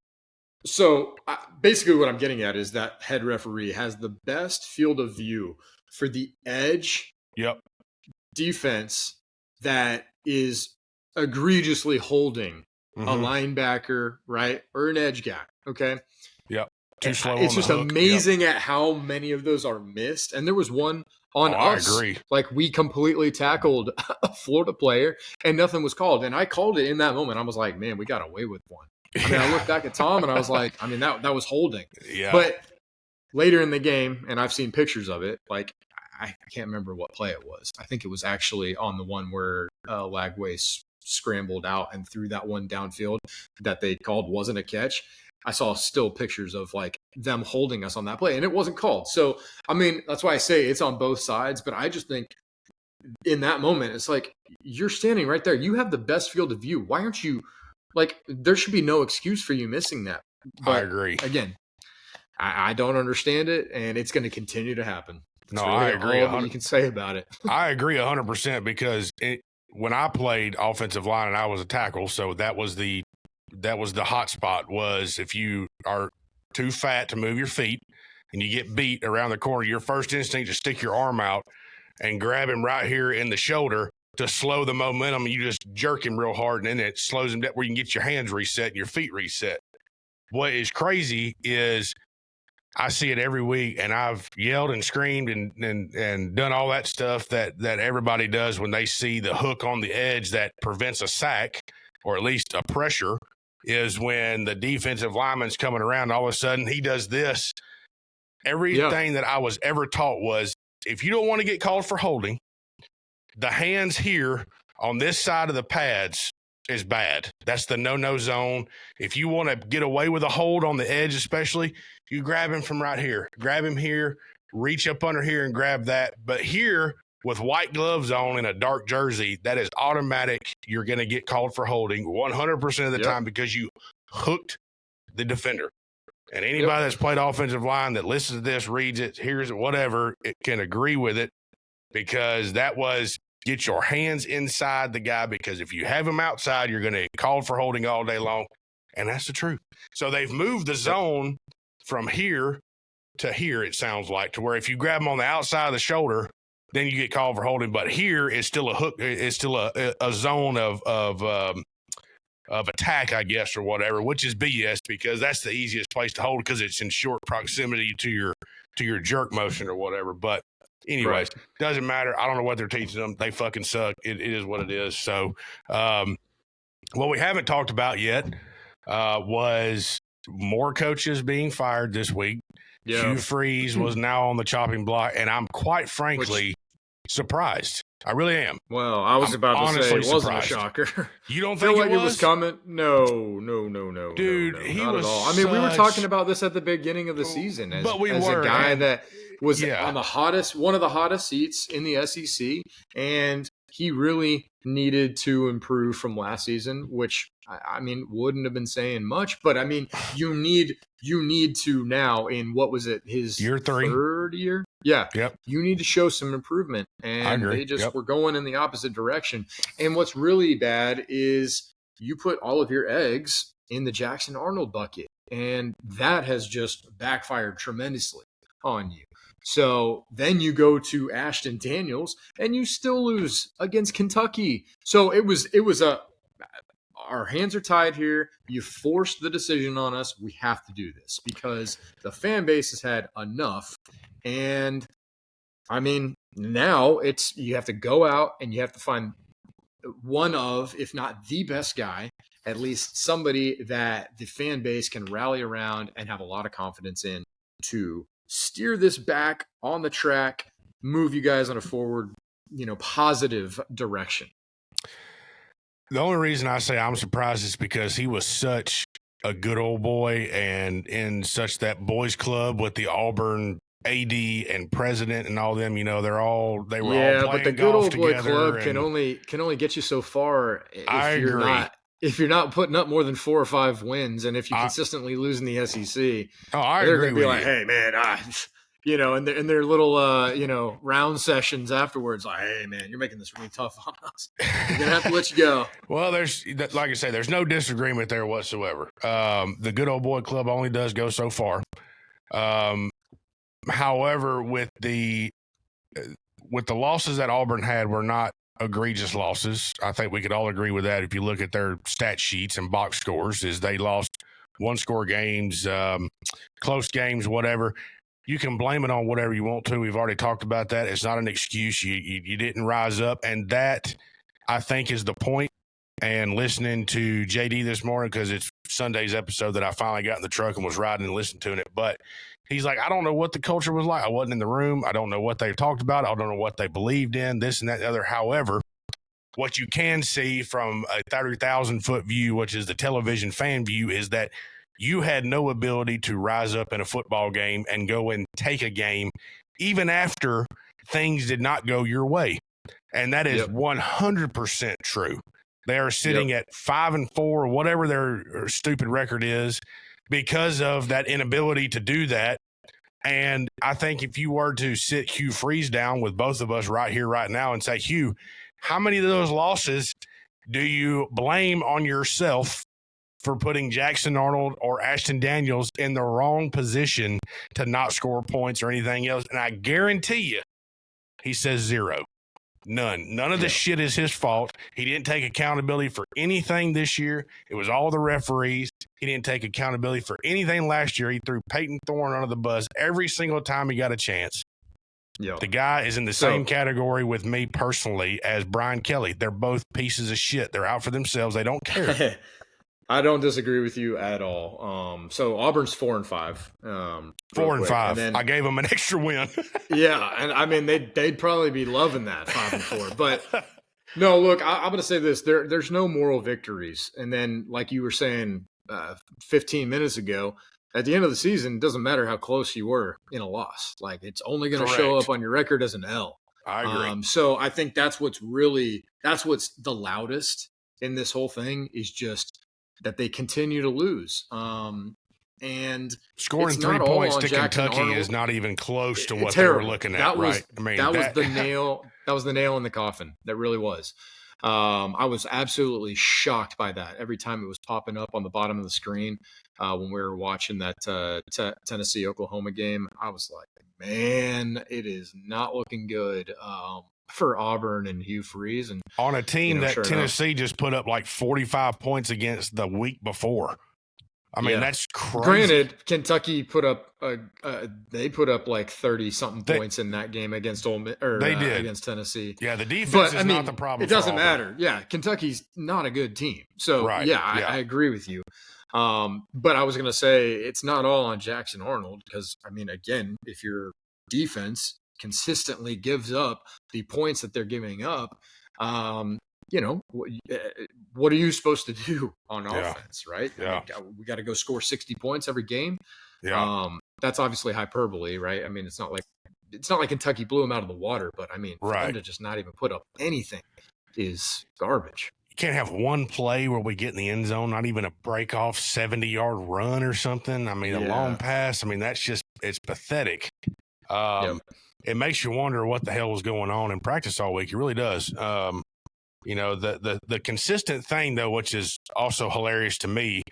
So basically what I'm getting at is that head referee has the best field of view for the edge defense that is egregiously holding a linebacker, right? Or an edge guy, okay? Yep. Too slow. It's just amazing at how many of those are missed. And there was one on us. I agree. Like, we completely tackled a Florida player and nothing was called. And I called it in that moment. I was like, man, we got away with one. I mean, I looked back at Tom and I was like, I mean, that was holding. Yeah. But later in the game, and I've seen pictures of it, like, I can't remember what play it was. I think it was actually on the one where Lagway scrambled out and threw that one downfield that they called wasn't a catch. I saw still pictures of like them holding us on that play, and it wasn't called. So, I mean, that's why I say it's on both sides. But I just think in that moment, it's like, you're standing right there. You have the best field of view. Why aren't you? Like, there should be no excuse for you missing that. But I agree. Again, I don't understand it, and it's going to continue to happen. That's I agree. All that you can say about it. I agree 100% because when I played offensive line and I was a tackle, so that was the hot spot. Was if you are too fat to move your feet and you get beat around the corner, your first instinct is stick your arm out and grab him right here in the shoulder to slow the momentum. You just jerk him real hard, and then it slows him down where you can get your hands reset and your feet reset. What is crazy is I see it every week, and I've yelled and screamed and done all that stuff that everybody does when they see the hook on the edge that prevents a sack or at least a pressure, is when the defensive lineman's coming around, all of a sudden he does this. Everything that I was ever taught was, if you don't want to get called for holding, the hands here on this side of the pads is bad. That's the no-no zone. If you want to get away with a hold on the edge especially, you grab him from right here. Grab him here, reach up under here and grab that. But here, with white gloves on in a dark jersey, that is automatic. You're going to get called for holding 100% of the time because you hooked the defender. And anybody that's played offensive line that listens to this, reads it, hears it, whatever, it can agree with it, because that was get your hands inside the guy, because if you have him outside, you're going to get called for holding all day long. And that's the truth. So they've moved the zone from here to here, it sounds like, to where if you grab him on the outside of the shoulder, then you get called for holding. But here is still a hook. It's still a zone of attack, I guess, or whatever, which is BS, because that's the easiest place to hold because it's in short proximity to your jerk motion or whatever. But anyways, doesn't matter. I don't know what they're teaching them. They fucking suck. It is what it is. So what we haven't talked about yet was more coaches being fired this week. Hugh Freeze was now on the chopping block, and I'm quite frankly surprised. I really am. Well, I was about to say it wasn't a shocker. You don't think it was coming? No. Dude, not at all. I mean, we were talking about this at the beginning of the season as a guy that was on one of the hottest seats in the SEC, and he really needed to improve from last season, which, I mean, wouldn't have been saying much, but I mean, you need to now, in what was it, his year 3, third year? Yeah. Yep. You need to show some improvement. And they just were going in the opposite direction. And what's really bad is you put all of your eggs in the Jackson Arnold bucket, and that has just backfired tremendously on you. So then you go to Ashton Daniels and you still lose against Kentucky. So it was our hands are tied here. You forced the decision on us. We have to do this because the fan base has had enough. And I mean, now you have to go out and you have to find one of, if not the best guy, at least somebody that the fan base can rally around and have a lot of confidence in to steer this back on the track, move you guys on a forward, positive direction. The only reason I say I'm surprised is because he was such a good old boy, and in such that boys club with the Auburn AD and president and all them, they were all Yeah, but the playing good golf old boy together. club can only get you so far I if you're agree. not putting up more than 4 or 5 wins, and if you I, consistently lose in the SEC, I they're agree going to be with like, you. "Hey, man, in their little round sessions afterwards, like, hey, man, you're making this really tough on us. We're gonna have to let you go." Well, like I say, there's no disagreement there whatsoever. The good old boy club only does go so far. However, with the losses that Auburn had were not egregious losses. I think we could all agree with that. If you look at their stat sheets and box scores, is they lost one-score games, close games, whatever. You can blame it on whatever you want to. We've already talked about that. It's not an excuse. You didn't rise up, and that I think is the point. And listening to JD this morning, because it's Sunday's episode that I finally got in the truck and was riding and listening to it, but he's like, I don't know what the culture was like. I wasn't in the room. I don't know what they talked about. I don't know what they believed in, this and that and the other. However, what you can see from a 30,000-foot view, which is the television fan view, is that you had no ability to rise up in a football game and go and take a game, even after things did not go your way. And that is 100% true. They are sitting at 5-4, whatever their stupid record is, because of that inability to do that. And I think if you were to sit Hugh Freeze down with both of us right here, right now, and say, Hugh, how many of those losses do you blame on yourself for putting Jackson Arnold or Ashton Daniels in the wrong position to not score points or anything else? And I guarantee you, he says 0. None of this shit is his fault. He didn't take accountability for anything this year. It was all the referees. He didn't take accountability for anything last year. He threw Peyton Thorne under the bus every single time he got a chance. The guy is in the same category with me personally as Brian Kelly. They're both pieces of shit. They're out for themselves. They don't care. I don't disagree with you at all. So Auburn's 4-5. 4-5. And then, I gave them an extra win. Yeah, and I mean they'd probably be loving that 5-4. But no, look, I'm going to say this: there's no moral victories. And then, like you were saying 15 minutes ago, at the end of the season, it doesn't matter how close you were in a loss. Like it's only going to show up on your record as an L. I agree. So I think that's what's the loudest in this whole thing is just that they continue to lose. And scoring 3 points to Kentucky is not even close to what they were looking at, right? I mean, that was the nail. That was the nail in the coffin. That really was. I was absolutely shocked by that every time it was popping up on the bottom of the screen when we were watching that Tennessee-Oklahoma game. I was like, man, it is not looking good for Auburn and Hugh Freeze. And on a team that Tennessee just put up like 45 points against the week before. I mean, that's crazy. Granted, Kentucky put up they put up like 30-something points in that game against Ole Miss, or they did against Tennessee. Yeah, the defense is not the problem. It doesn't matter. Yeah, Kentucky's not a good team. So I agree with you. But I was going to say it's not all on Jackson Arnold because I mean, again, if your defense consistently gives up the points that they're giving up, what are you supposed to do on offense, right? Yeah. I mean, we got to go score 60 points every game. Yeah. That's obviously hyperbole, right? I mean, it's not like Kentucky blew them out of the water, but I mean, for them to just not even put up anything is garbage. You can't have one play where we get in the end zone, not even a break off 70-yard run or something. I mean, a long pass. I mean, it's pathetic. It makes you wonder what the hell was going on in practice all week. It really does. The consistent thing, though, which is also hilarious to me,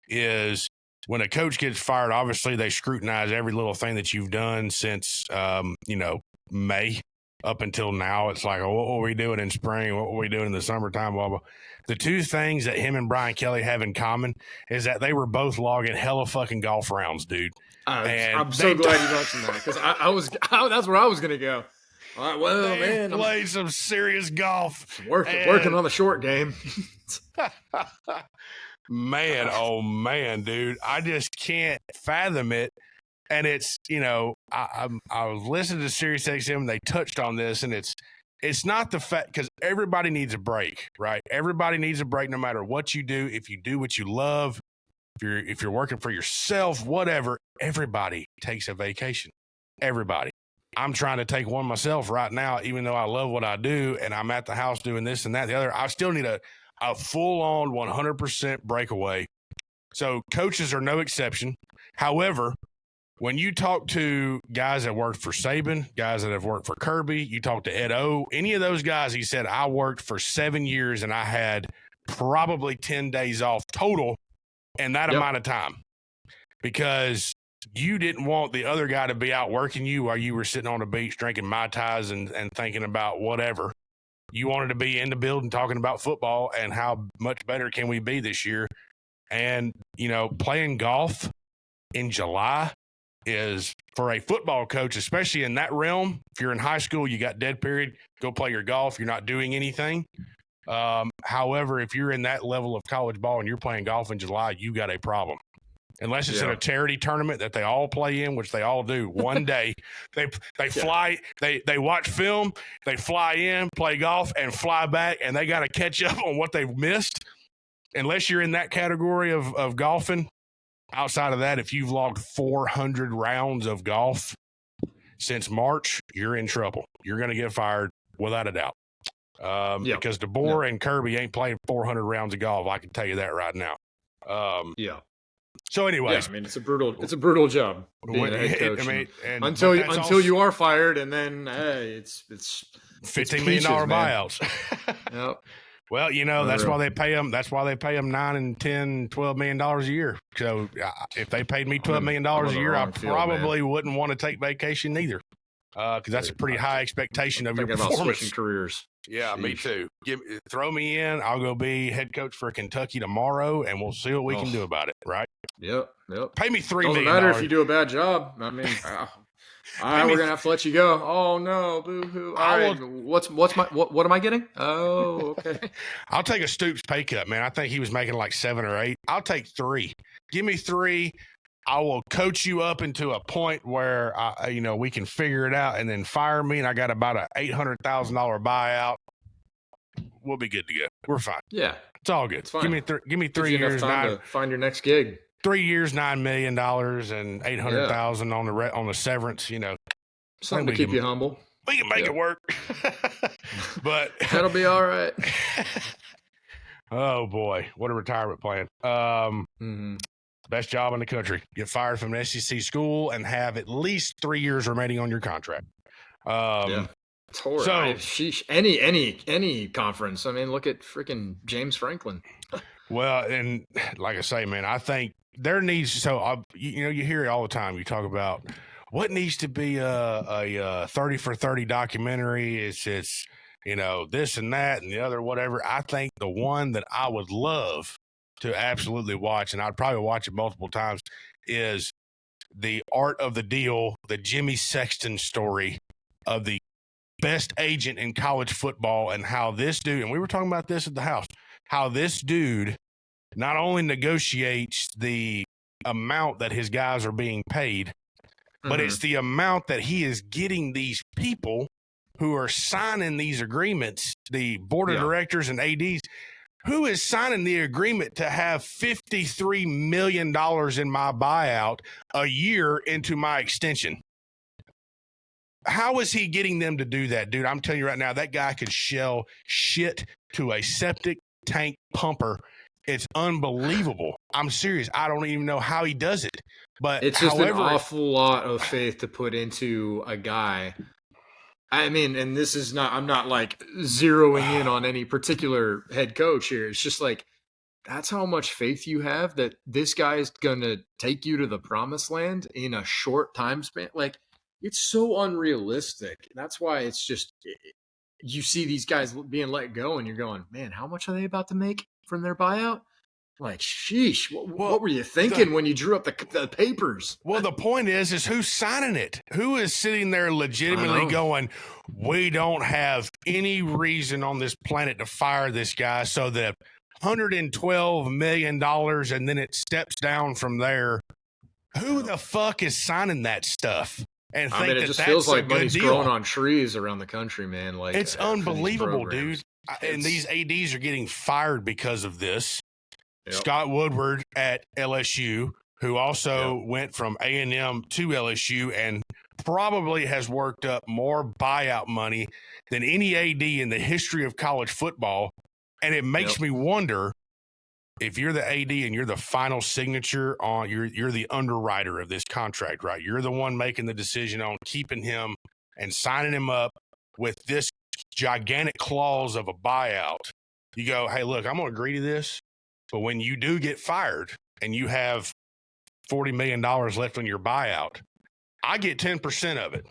is when a coach gets fired, obviously they scrutinize every little thing that you've done since, May up until now. It's like, what were we doing in spring? What were we doing in the summertime? Blah, blah. The two things that him and Brian Kelly have in common is that they were both logging hella fucking golf rounds, dude. I'm so glad you mentioned that because that's where I was going to go. All right, well, man, played some serious golf. Working on the short game. Man, oh man, dude, I just can't fathom it. And it's, I was listening to Sirius XM. They touched on this, and it's not the fact because everybody needs a break, right? Everybody needs a break, no matter what you do. If you do what you love, if you're working for yourself, whatever, everybody takes a vacation. Everybody. I'm trying to take one myself right now, even though I love what I do and I'm at the house doing this and that, the other. I still need a full-on 100% breakaway. So coaches are no exception. However, when you talk to guys that worked for Saban, guys that have worked for Kirby, you talk to Ed O, any of those guys, he said, I worked for 7 years and I had probably 10 days off total in that amount of time, because you didn't want the other guy to be out working you while you were sitting on the beach drinking Mai Tais and thinking about whatever. You wanted to be in the building talking about football and how much better can we be this year. And, you know, playing golf in July is, for a football coach, especially in that realm, if you're in high school, you got dead period, go play your golf, you're not doing anything. However, if you're in that level of college ball and you're playing golf in July, you got a problem. Unless it's in a charity tournament that they all play in, which they all do. One day they fly, they watch film, they fly in, play golf, and fly back, and they got to catch up on what they've missed. Unless you're in that category of golfing, outside of that, if you've logged 400 rounds of golf since March, you're in trouble. You're going to get fired without a doubt. Because DeBoer and Kirby ain't playing 400 rounds of golf. I can tell you that right now. So anyways, I mean, it's a brutal job being a head coach. Until you are fired, and then hey, it's $15 million buyouts. Yep. Well, you know, that's why they pay them. That's why they pay them $9 and $10, $12 million a year. So if they paid me $12 million a year, I probably wouldn't want to take vacation either. Because that's a pretty high expectation of your performance. About switching careers. Yeah, me too. Throw me in. I'll go be head coach for Kentucky tomorrow, and we'll see what we can do about it. Right? Yep. Pay me $3 million. Doesn't matter if you do a bad job. I mean, we're gonna have to let you go. Oh no, boo hoo. All right, what am I getting? Oh, okay. I'll take a Stoops pay cut, man. I think he was making like 7 or 8. I'll take 3. Give me 3. I will coach you up into a point where we can figure it out, and then fire me, and I got about a $800,000 buyout. We'll be good to go. We're fine. Yeah, it's all good. It's fine. Give me 3 years, to find your next gig. 3 years, $9 million, and $800,000 on the severance. You know, something to keep you humble. We can make it work. But that'll be all right. Oh boy, what a retirement plan. Best job in the country. Get fired from an SEC school and have at least 3 years remaining on your contract. It's horrible. So, any conference. I mean, look at freaking James Franklin. Well, and like I say, man, I think there needs. So you hear it all the time. You talk about what needs to be a 30 for 30 documentary. It's this and that and the other whatever. I think the one that I would love to absolutely watch, and I'd probably watch it multiple times, is The Art of the Deal, the Jimmy Sexton story of the best agent in college football, and how this dude, and we were talking about this at the house, how this dude not only negotiates the amount that his guys are being paid, but it's the amount that he is getting these people who are signing these agreements, the board of directors and ADs, who is signing the agreement to have $53 million in my buyout a year into my extension? How is he getting them to do that, dude? I'm telling you right now, that guy could shell shit to a septic tank pumper. It's unbelievable. I'm serious. I don't even know how he does it. But it's just an awful lot of faith to put into a guy. I mean, and this is not, I'm not like zeroing in on any particular head coach here. It's just like, that's how much faith you have that this guy is going to take you to the promised land in a short time span. Like, it's so unrealistic. That's why it's just, you see these guys being let go and you're going, man, how much are they about to make from their buyout? Like, sheesh, what were you thinking when you drew up the papers? Well, the point is who's signing it? Who is sitting there legitimately going, we don't have any reason on this planet to fire this guy, so the $112 million and then it steps down from there. Who the fuck is signing that stuff? And I mean, it just feels like money's growing on trees around the country, man. Like, it's unbelievable, dude. And these ADs are getting fired because of this. Scott Woodward at LSU, who also went from A&M to LSU and probably has worked up more buyout money than any AD in the history of college football. And it makes me wonder, if you're the AD and you're the final signature on, you're the underwriter of this contract, right? You're the one making the decision on keeping him and signing him up with this gigantic clause of a buyout. You go, hey, look, I'm going to agree to this, but when you do get fired and you have $40 million left on your buyout, I get 10% of it.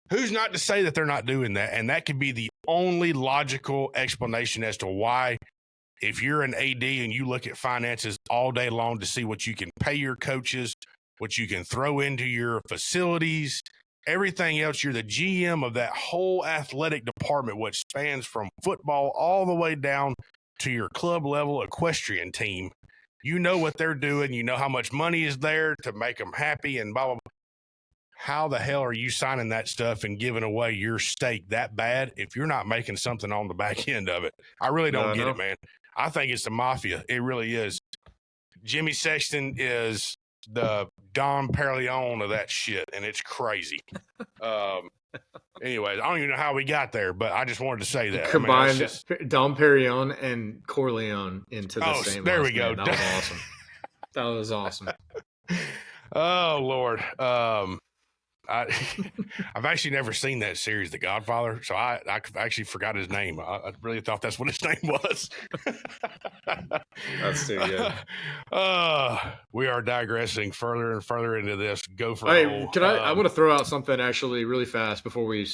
Who's not to say that they're not doing that? And that could be the only logical explanation as to why, if you're an AD and you look at finances all day long to see what you can pay your coaches, what you can throw into your facilities, everything else, you're the GM of that whole athletic department, which spans from football all the way down to your club level equestrian team. You know what they're doing. You know how much money is there to make them happy and blah, blah, blah. How the hell are you signing that stuff and giving away your stake that bad if you're not making something on the back end of it? I really don't get it, man. I think it's the mafia. It really is. Jimmy Sexton is the Don Perleone of that shit, and it's crazy. Anyways, I don't even know how we got there, but I just wanted to say that. Combined Dom Perignon and Corleone into the same. There we go. That was awesome. That was awesome. Oh, Lord. I've actually never seen that series, The Godfather, so I actually forgot his name. I really thought that's what his name was. That's too good. We are digressing further and further into this. Go for it. I want to throw out something actually really fast before we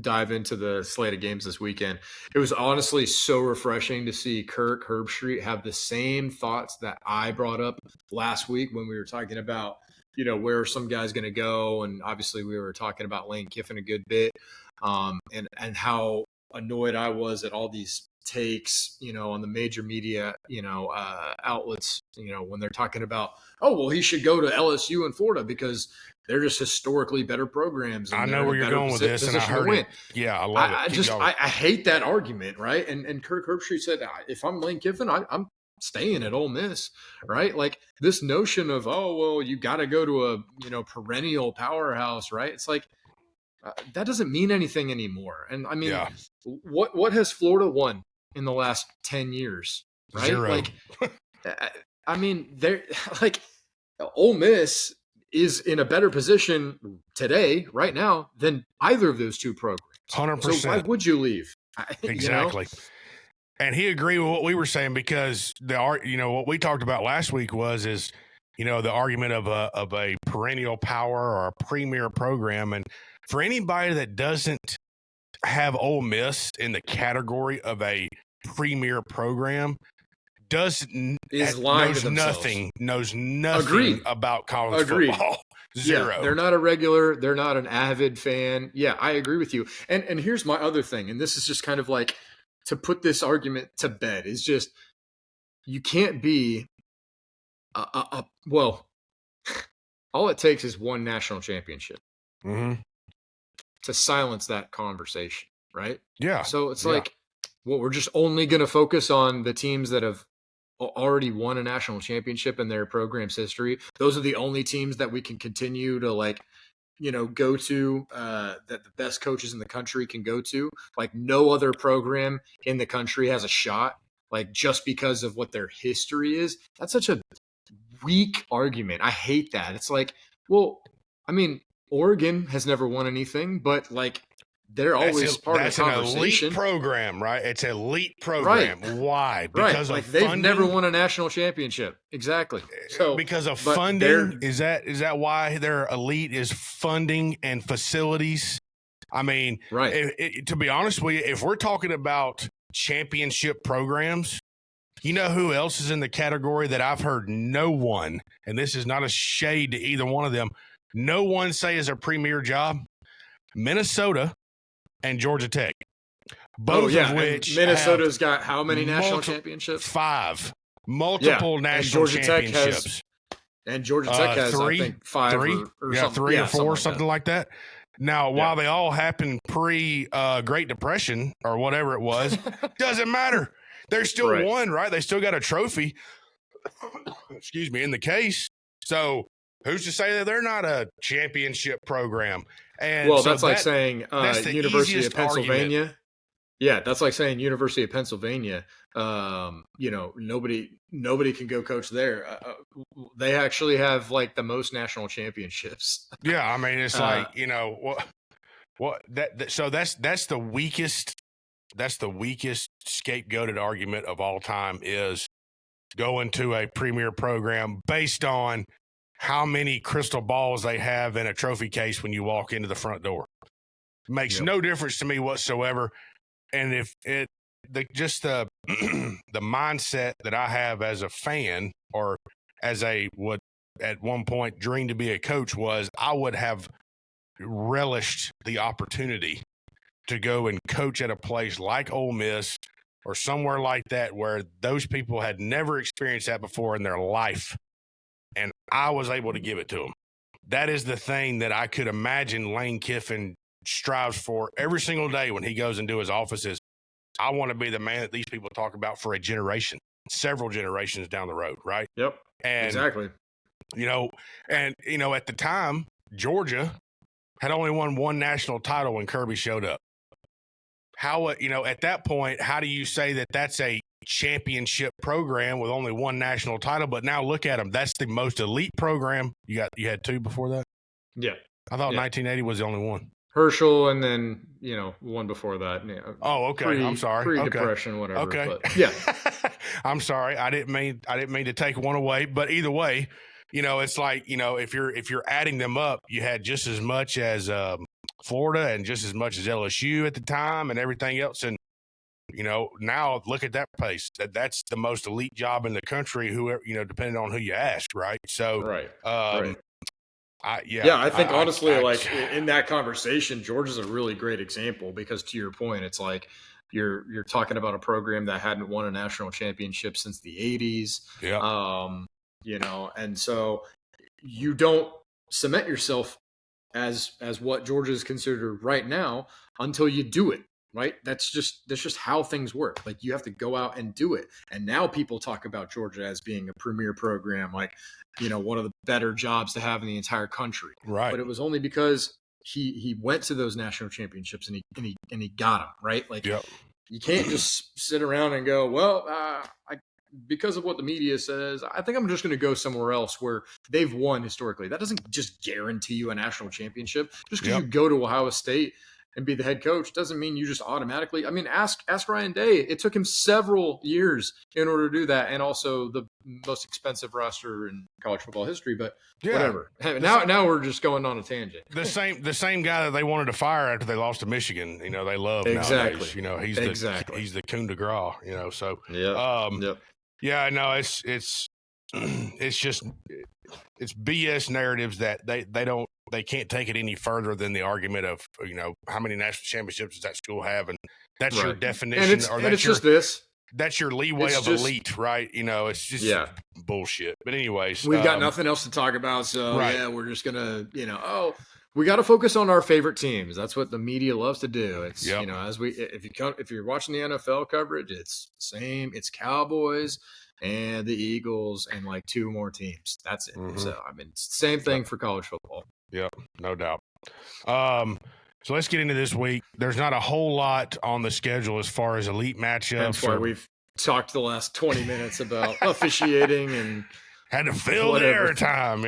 dive into the slate of games this weekend. It was honestly so refreshing to see Kirk Herbstreit have the same thoughts that I brought up last week when we were talking about, where are some guys going to go? And obviously we were talking about Lane Kiffin a good bit, and how annoyed I was at all these takes, on the major media, outlets, when they're talking about, oh, well, he should go to LSU and Florida because they're just historically better programs. And I know where you're going with this, and I heard it. Yeah, I love it. I hate that argument, right? And Kirk Herbstreit said, if I'm Lane Kiffin, I'm staying at Ole Miss, right? Like this notion of, oh, well, you got to go to a, perennial powerhouse, right? It's like, that doesn't mean anything anymore. And I mean, what has Florida won in the last 10 years, right? 0. Like, I mean, they're like, Ole Miss is in a better position today, right now, than either of those two programs. 100%. So why would you leave? Exactly. And he agreed with what we were saying, because what we talked about last week is the argument of a perennial power or a premier program. And for anybody that doesn't have Ole Miss in the category of a premier program, knows nothing about college football. 0. Yeah, they're not a regular. They're not an avid fan. Yeah, I agree with you. And here's my other thing, and this is just kind of like, to put this argument to bed, is just, you can't be well, all it takes is one national championship to silence that conversation, right? Yeah. So it's like, well, we're just only going to focus on the teams that have already won a national championship in their program's history. Those are the only teams that we can continue to go to, that the best coaches in the country can go to. Like, no other program in the country has a shot, like, just because of what their history is. That's such a weak argument. I hate that. It's like, well, I mean, Oregon has never won anything, but like, they're always part of the conversation. That's an elite program, right? It's an elite program. Right. Why? Because of they've funding? Never won a national championship. Exactly. So because of funding, is that why their elite is funding and facilities? I mean, right. To be honest with you, if we're talking about championship programs, you know who else is in the category that I've heard no one, and this is not a shade to either one of them, no one say is a premier job? Minnesota and Georgia Tech. Both of which, and Minnesota's got how many national championships? 5. Multiple national championships. And Georgia Tech has, 3, I think, 5 or something. 3 or 4, something like that. Now, while they all happened pre Great Depression or whatever it was, doesn't matter. They're still won, right? They still got a trophy, excuse me, in the case. So who's to say that they're not a championship program? And well, so that's like saying that's the University of easiest Pennsylvania. argument. Yeah, that's like saying University of Pennsylvania. Nobody can go coach there. They actually have like the most national championships. Yeah, I mean, it's like So that's the weakest. That's the weakest scapegoated argument of all time is going to a premier program based on how many crystal balls they have in a trophy case when you walk into the front door. Makes no difference to me whatsoever. And if the the mindset that I have as a fan or as would at one point dream to be a coach was I would have relished the opportunity to go and coach at a place like Ole Miss or somewhere like that where those people had never experienced that before in their life. And I was able to give it to them. That is the thing that I could imagine Lane Kiffin strives for every single day when he goes into his offices. I want to be the man that these people talk about for a generation, several generations down the road, right? Yep. And, exactly. At the time, Georgia had only won one national title when Kirby showed up. How, at that point, how do you say that that's a championship program with only one national title? But now look at them. That's the most elite program. You had two before that? Yeah. I thought 1980 was the only one. Herschel, and then one before that. Oh, okay. I'm sorry. Pre-depression, whatever. Okay. But, yeah. I'm sorry. I didn't mean to take one away. But either way, it's like if you're adding them up, you had just as much as Florida and just as much as LSU at the time and everything else. And now look at that place. That's the most elite job in the country. Whoever depending on who you ask, right? So right. I think honestly, in that conversation, Georgia's a really great example because to your point, it's like you're talking about a program that hadn't won a national championship since the 80s. Yeah. And so you don't cement yourself as what Georgia is considered right now until you do it. Right. That's just how things work. Like you have to go out and do it. And now people talk about Georgia as being a premier program, like, one of the better jobs to have in the entire country. Right. But it was only because he went to those national championships and he got them. Right. Like you can't just sit around and go, well, because of what the media says, I think I'm just going to go somewhere else where they've won historically. That doesn't just guarantee you a national championship. Just because you go to Ohio State and be the head coach doesn't mean you just automatically. I mean, ask Ryan Day. It took him several years in order to do that, and also the most expensive roster in college football history. But whatever. Now we're just going on a tangent. The same guy that they wanted to fire after they lost to Michigan. They love nowadays. He's the coup de grace. So yeah. No, it's just it's BS narratives that they can't take it any further than the argument of how many national championships does that school have, and that's your definition, that's your leeway of elite, right? It's just bullshit. But anyways, we've got nothing else to talk about, so we're just gonna we got to focus on our favorite teams. That's what the media loves to do. It's if you're watching the NFL coverage, it's the same. It's Cowboys and the Eagles and like two more teams. That's it. Mm-hmm. So I mean, it's the same thing for college football. Yeah, no doubt. So let's get into this week. There's not a whole lot on the schedule as far as elite matchups. That's why we've talked the last 20 minutes about officiating and had to fill the airtime,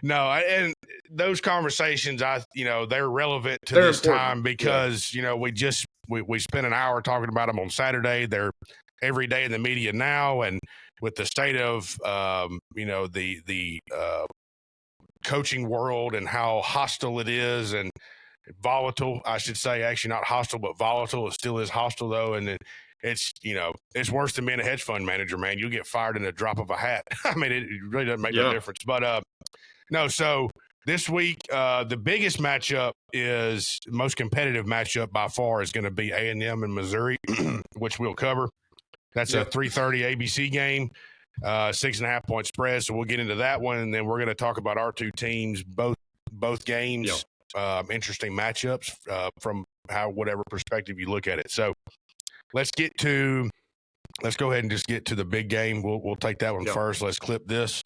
no, and those conversations, they're relevant to this time because we spent an hour talking about them on Saturday. They're every day in the media now, and with the state of the coaching world and how hostile it is and volatile, I should say, actually not hostile, but volatile. It still is hostile though. And it's worse than being a hedge fund manager, man. You'll get fired in a drop of a hat. I mean, it really doesn't make no difference, but, no. So this week, the biggest matchup is most competitive matchup by far is going to be A&M and Missouri, which we'll cover. That's a 3:30 ABC game. 6.5 point spread. So we'll get into that one, and then we're going to talk about our two teams, both games. Interesting matchups from whatever perspective you look at it. So let's go ahead and just get to the big game. We'll take that one first. Let's clip this.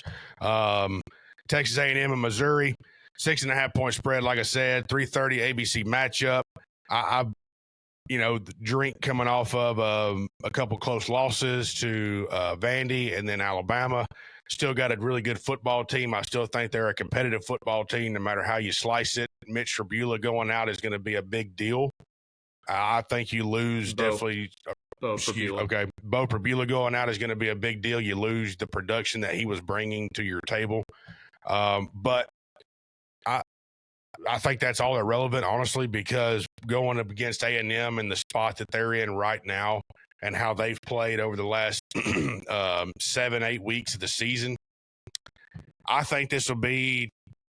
Texas A&M and Missouri, 6.5 point spread. Like I said, 3:30 ABC matchup. The drink coming off of a couple close losses to Vandy and then Alabama. Still got a really good football team. I still think they're a competitive football team, no matter how you slice it. Mitch Trubula going out is going to be a big deal. I think you lose definitely. Bo Pribula going out is going to be a big deal. You lose the production that he was bringing to your table. But I think that's all irrelevant, honestly, because going up against A&M in the spot that they're in right now and how they've played over the last 7-8 weeks of the season, I think this will be,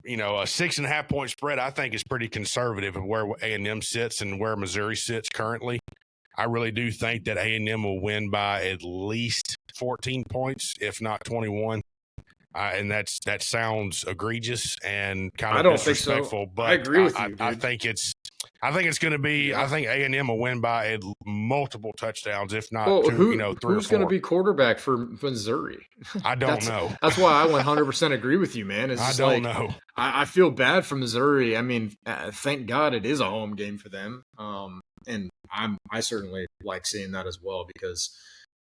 a 6.5 point spread. I think is pretty conservative of where A&M sits and where Missouri sits currently. I really do think that A&M will win by at least 14 points, if not 21. And that sounds egregious and kind of disrespectful. But I agree with you. I think it's going to be. Yeah. I think A&M will win by multiple touchdowns, if not two. 3 or 4. Who's going to be quarterback for Missouri? I don't know. That's why I 100% agree with you, man. I don't know. I feel bad for Missouri. I mean, thank God it is a home game for them. And I certainly like seeing that as well, because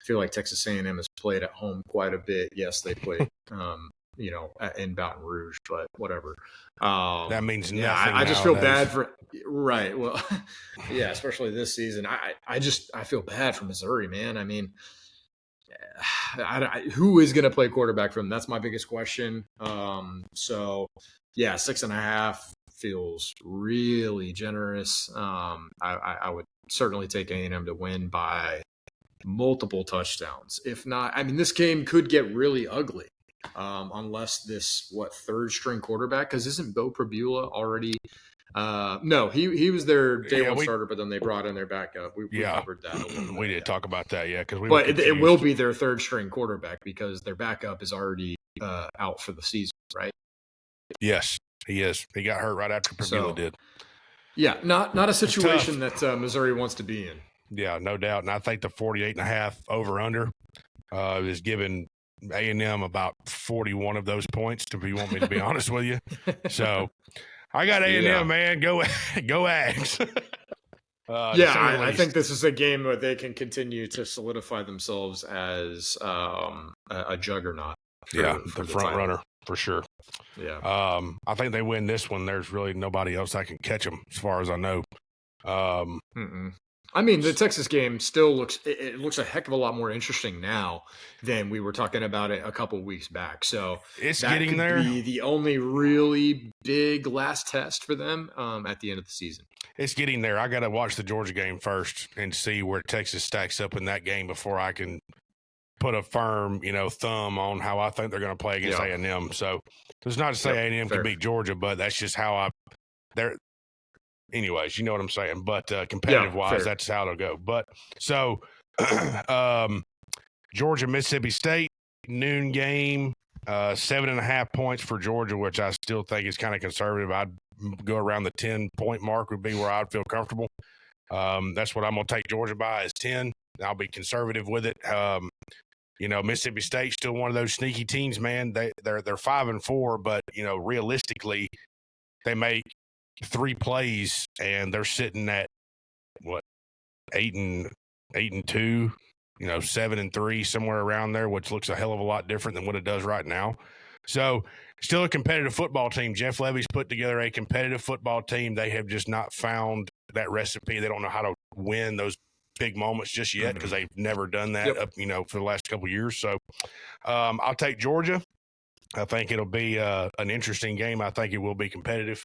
I feel like Texas A&M has played at home quite a bit. Yes, they play, in Baton Rouge, but whatever. That means nothing. I just feel bad for right. Well, yeah, especially this season. I feel bad for Missouri, man. I mean, who is going to play quarterback for them? That's my biggest question. So yeah, 6.5 feels really generous. I would certainly take A&M to win by multiple touchdowns. If not, I mean, this game could get really ugly unless this third string quarterback, because isn't Bo Pribula already? No, he was their day one starter, but then they brought in their backup. We covered that. We did talk about that, but it will be their third string quarterback because their backup is already out for the season, right? Yes, he is. He got hurt right after Pribula did. Yeah, not a situation that Missouri wants to be in. Yeah, no doubt. And I think the 48.5 over-under is giving A&M about 41 of those points, if you want me to be honest with you. So I got A&M, man. Go Ags. I think this is a game where they can continue to solidify themselves as a juggernaut. For the front runner, for sure. Yeah. I think they win this one. There's really nobody else that can catch them, as far as I know. I mean, the Texas game still looks a heck of a lot more interesting now than we were talking about it a couple weeks back. So it's getting there. Be the only really big last test for them at the end of the season. It's getting there. I got to watch the Georgia game first and see where Texas stacks up in that game before I can put a firm, thumb on how I think they're going to play against A&M. So it's not to say A&M can beat Georgia, but that's just how they're. Anyways, you know what I'm saying. But competitive-wise, that's how it'll go. But so Georgia, Mississippi State, noon game, 7.5 points for Georgia, which I still think is kind of conservative. I'd go around the 10-point mark would be where I'd feel comfortable. That's what I'm going to take Georgia by is 10. I'll be conservative with it. Mississippi State's still one of those sneaky teams, man. They're 5-4, but realistically, they make 3 plays and they're sitting at 8-2, 7-3, somewhere around there, which looks a hell of a lot different than what it does right now. So still a competitive football team. Jeff Levy's put together a competitive football team. They have just not found that recipe. They don't know how to win those big moments just yet because they've never done that for the last couple of years. So I'll take Georgia. I think it'll be an interesting game. I think it will be competitive.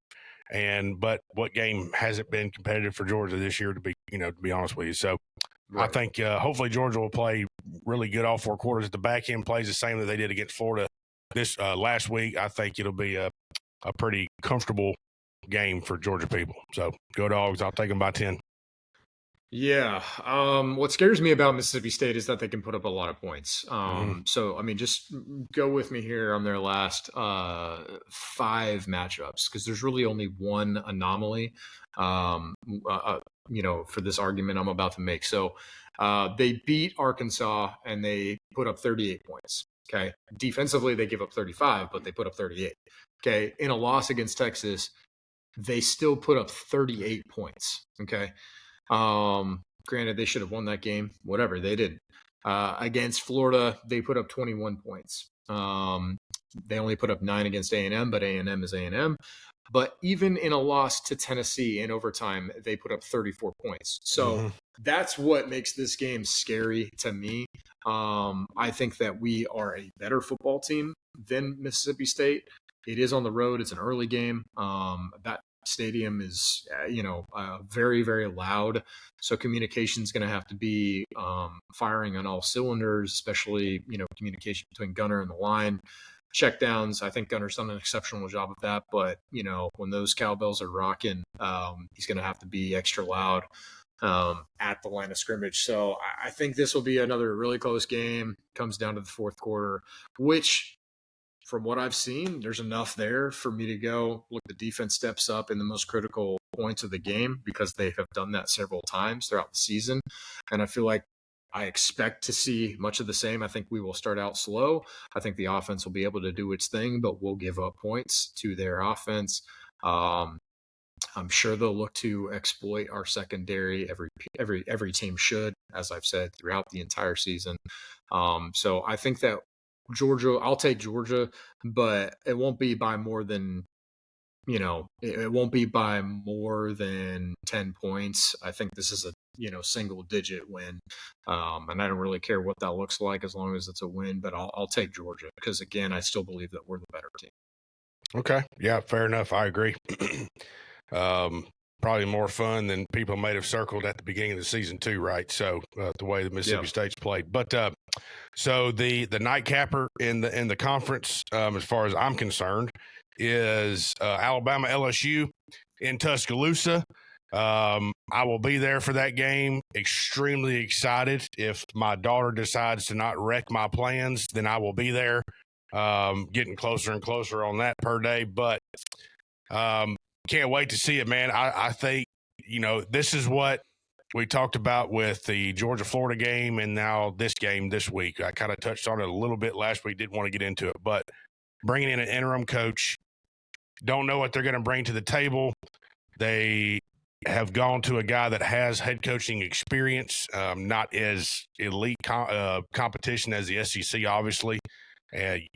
But what game hasn't been competitive for Georgia this year, to be honest with you? So I think hopefully Georgia will play really good all 4 quarters. The back end plays the same that they did against Florida this last week. I think it'll be a pretty comfortable game for Georgia people. So go Dogs. I'll take them by 10. Yeah. What scares me about Mississippi State is that they can put up a lot of points. So, I mean, just go with me here on their last 5 matchups, because there's really only one anomaly, for this argument I'm about to make. So They beat Arkansas and they put up 38 points. Okay. Defensively, they give up 35, but they put up 38. Okay. In a loss against Texas, they still put up 38 points. Okay. Granted, they should have won that game. Whatever, they did. Against Florida, they put up 21 points. They only put up 9 against A&M, but A&M is A&M. But even in a loss to Tennessee in overtime, they put up 34 points. So that's what makes this game scary to me. I think that we are a better football team than Mississippi State. It is on the road. It's an early game. That stadium is, very, very loud. So communication is going to have to be firing on all cylinders, especially, communication between Gunner and the line. Checkdowns, I think Gunner's done an exceptional job of that. But, when those cowbells are rocking, he's going to have to be extra loud at the line of scrimmage. So I think this will be another really close game. Comes down to the fourth quarter, which, from what I've seen, there's enough there for me to go, look, the defense steps up in the most critical points of the game because they have done that several times throughout the season. And I feel like I expect to see much of the same. I think we will start out slow. I think the offense will be able to do its thing, but we'll give up points to their offense. I'm sure they'll look to exploit our secondary. Every team should, as I've said throughout the entire season. So I think that Georgia, I'll take Georgia, but it won't be by more than, it won't be by more than 10 points. I think this is a, single digit win. And I don't really care what that looks like as long as it's a win, but I'll take Georgia because, again, I still believe that we're the better team. Okay. Yeah, fair enough. I agree. Probably more fun than people might have circled at the beginning of the season too, right? So the way the Mississippi State's played. But so the nightcapper in the conference, as far as I'm concerned, is Alabama LSU in Tuscaloosa. I will be there for that game. Extremely excited. If my daughter decides to not wreck my plans, then I will be there. Getting closer and closer on that per day, but can't wait to see it, man. I think, this is what we talked about with the Georgia-Florida game and now this game this week. I kind of touched on it a little bit last week, didn't want to get into it, but bringing in an interim coach, don't know what they're going to bring to the table. They have gone to a guy that has head coaching experience, not as elite competition as the SEC, obviously,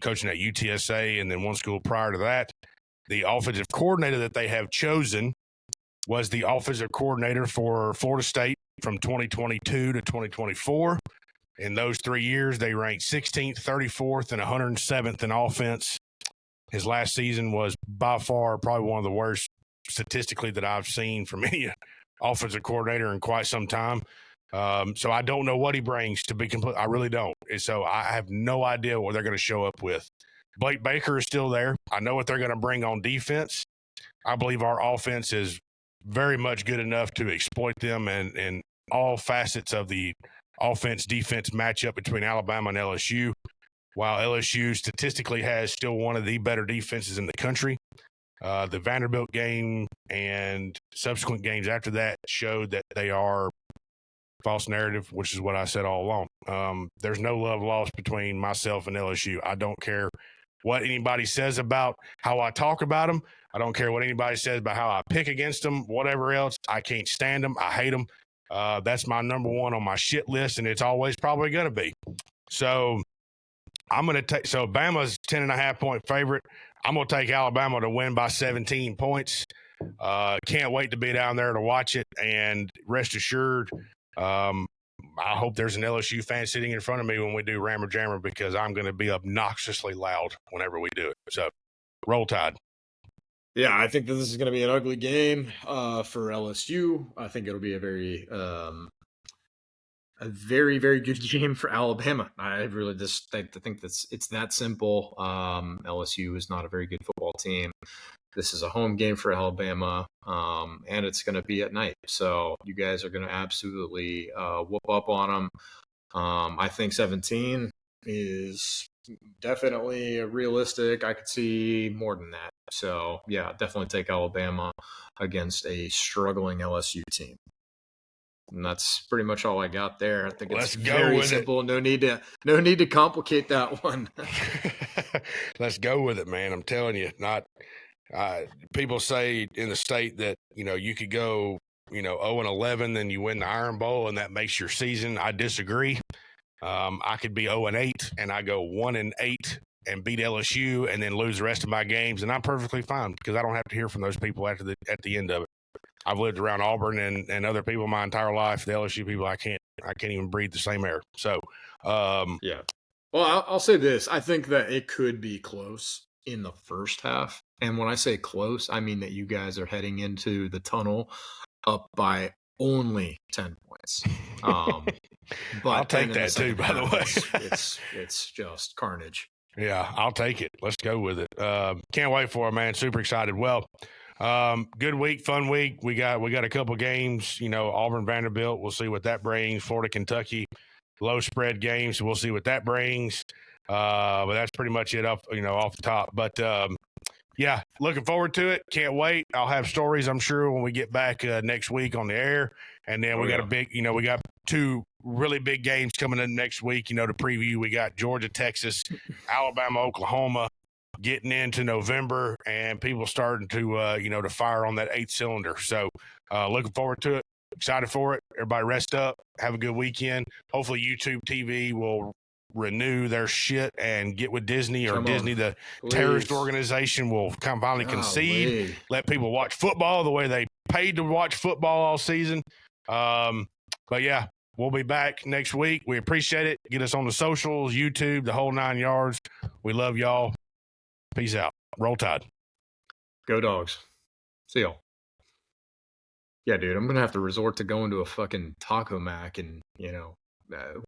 coaching at UTSA and then one school prior to that. The offensive coordinator that they have chosen was the offensive coordinator for Florida State from 2022 to 2024. In those 3 years, they ranked 16th, 34th, and 107th in offense. His last season was by far probably one of the worst statistically that I've seen from any offensive coordinator in quite some time. So I don't know what he brings, to be complete. I really don't. And so I have no idea what they're going to show up with. Blake Baker is still there. I know what they're going to bring on defense. I believe our offense is very much good enough to exploit them and all facets of the offense-defense matchup between Alabama and LSU. While LSU statistically has still one of the better defenses in the country, the Vanderbilt game and subsequent games after that showed that they are false narrative, which is what I said all along. There's no love lost between myself and LSU. I don't care what anybody says about how I talk about them. I don't care what anybody says about how I pick against them, whatever else. I can't stand them. I hate them. That's my number one on my shit list, and it's always probably going to be. So I'm going to take – so Bama's 10.5-point favorite. I'm going to take Alabama to win by 17 points. Can't wait to be down there to watch it, and rest assured I hope there's an LSU fan sitting in front of me when we do Rammer Jammer because I'm going to be obnoxiously loud whenever we do it. So, roll Tide. Yeah, I think that this is going to be an ugly game for LSU. I think it'll be a very, very good game for Alabama. I really just think it's that simple. LSU is not a very good football team. This is a home game for Alabama, and it's going to be at night. So you guys are going to absolutely whoop up on them. I think 17 is definitely realistic. I could see more than that. So, yeah, definitely take Alabama against a struggling LSU team. And that's pretty much all I got there. I think it's Let's go very with it. simple. No need to complicate that one. Let's go with it, man. I'm telling you, not people say in the state that, you could go, 0-11, then you win the Iron Bowl and that makes your season. I disagree. I could be 0-8 and I go 1-8 and beat LSU and then lose the rest of my games, and I'm perfectly fine because I don't have to hear from those people at the end of it. I've lived around Auburn and other people my entire life. The LSU people, I can't even breathe the same air. So, yeah. Well, I'll say this. I think that it could be close in the first half. And when I say close, I mean that you guys are heading into the tunnel up by only 10 points. But I'll take that too, by the way. It's just carnage. Yeah, I'll take it. Let's go with it. Can't wait for it, man. Super excited. Well, good week, fun week. We got a couple games, Auburn, Vanderbilt. We'll see what that brings. Florida, Kentucky, low spread games. We'll see what that brings. But that's pretty much it off the top. But yeah, looking forward to it. Can't wait. I'll have stories, I'm sure, when we get back next week on the air. And then we got a big, we got two really big games coming in next week, to preview. We got Georgia, Texas, Alabama, Oklahoma getting into November, and people starting to, to fire on that eighth cylinder. So looking forward to it. Excited for it. Everybody rest up. Have a good weekend. Hopefully YouTube TV will renew their shit and get with Disney, or Disney, the terrorist organization, will finally concede, let people watch football the way they paid to watch football all season. But yeah, we'll be back next week. We appreciate it. Get us on the socials, YouTube, the whole 9 yards. We love y'all. Peace out. Roll Tide. Go Dogs. See y'all. Yeah, dude, I'm going to have to resort to going to a fucking Taco Mac and,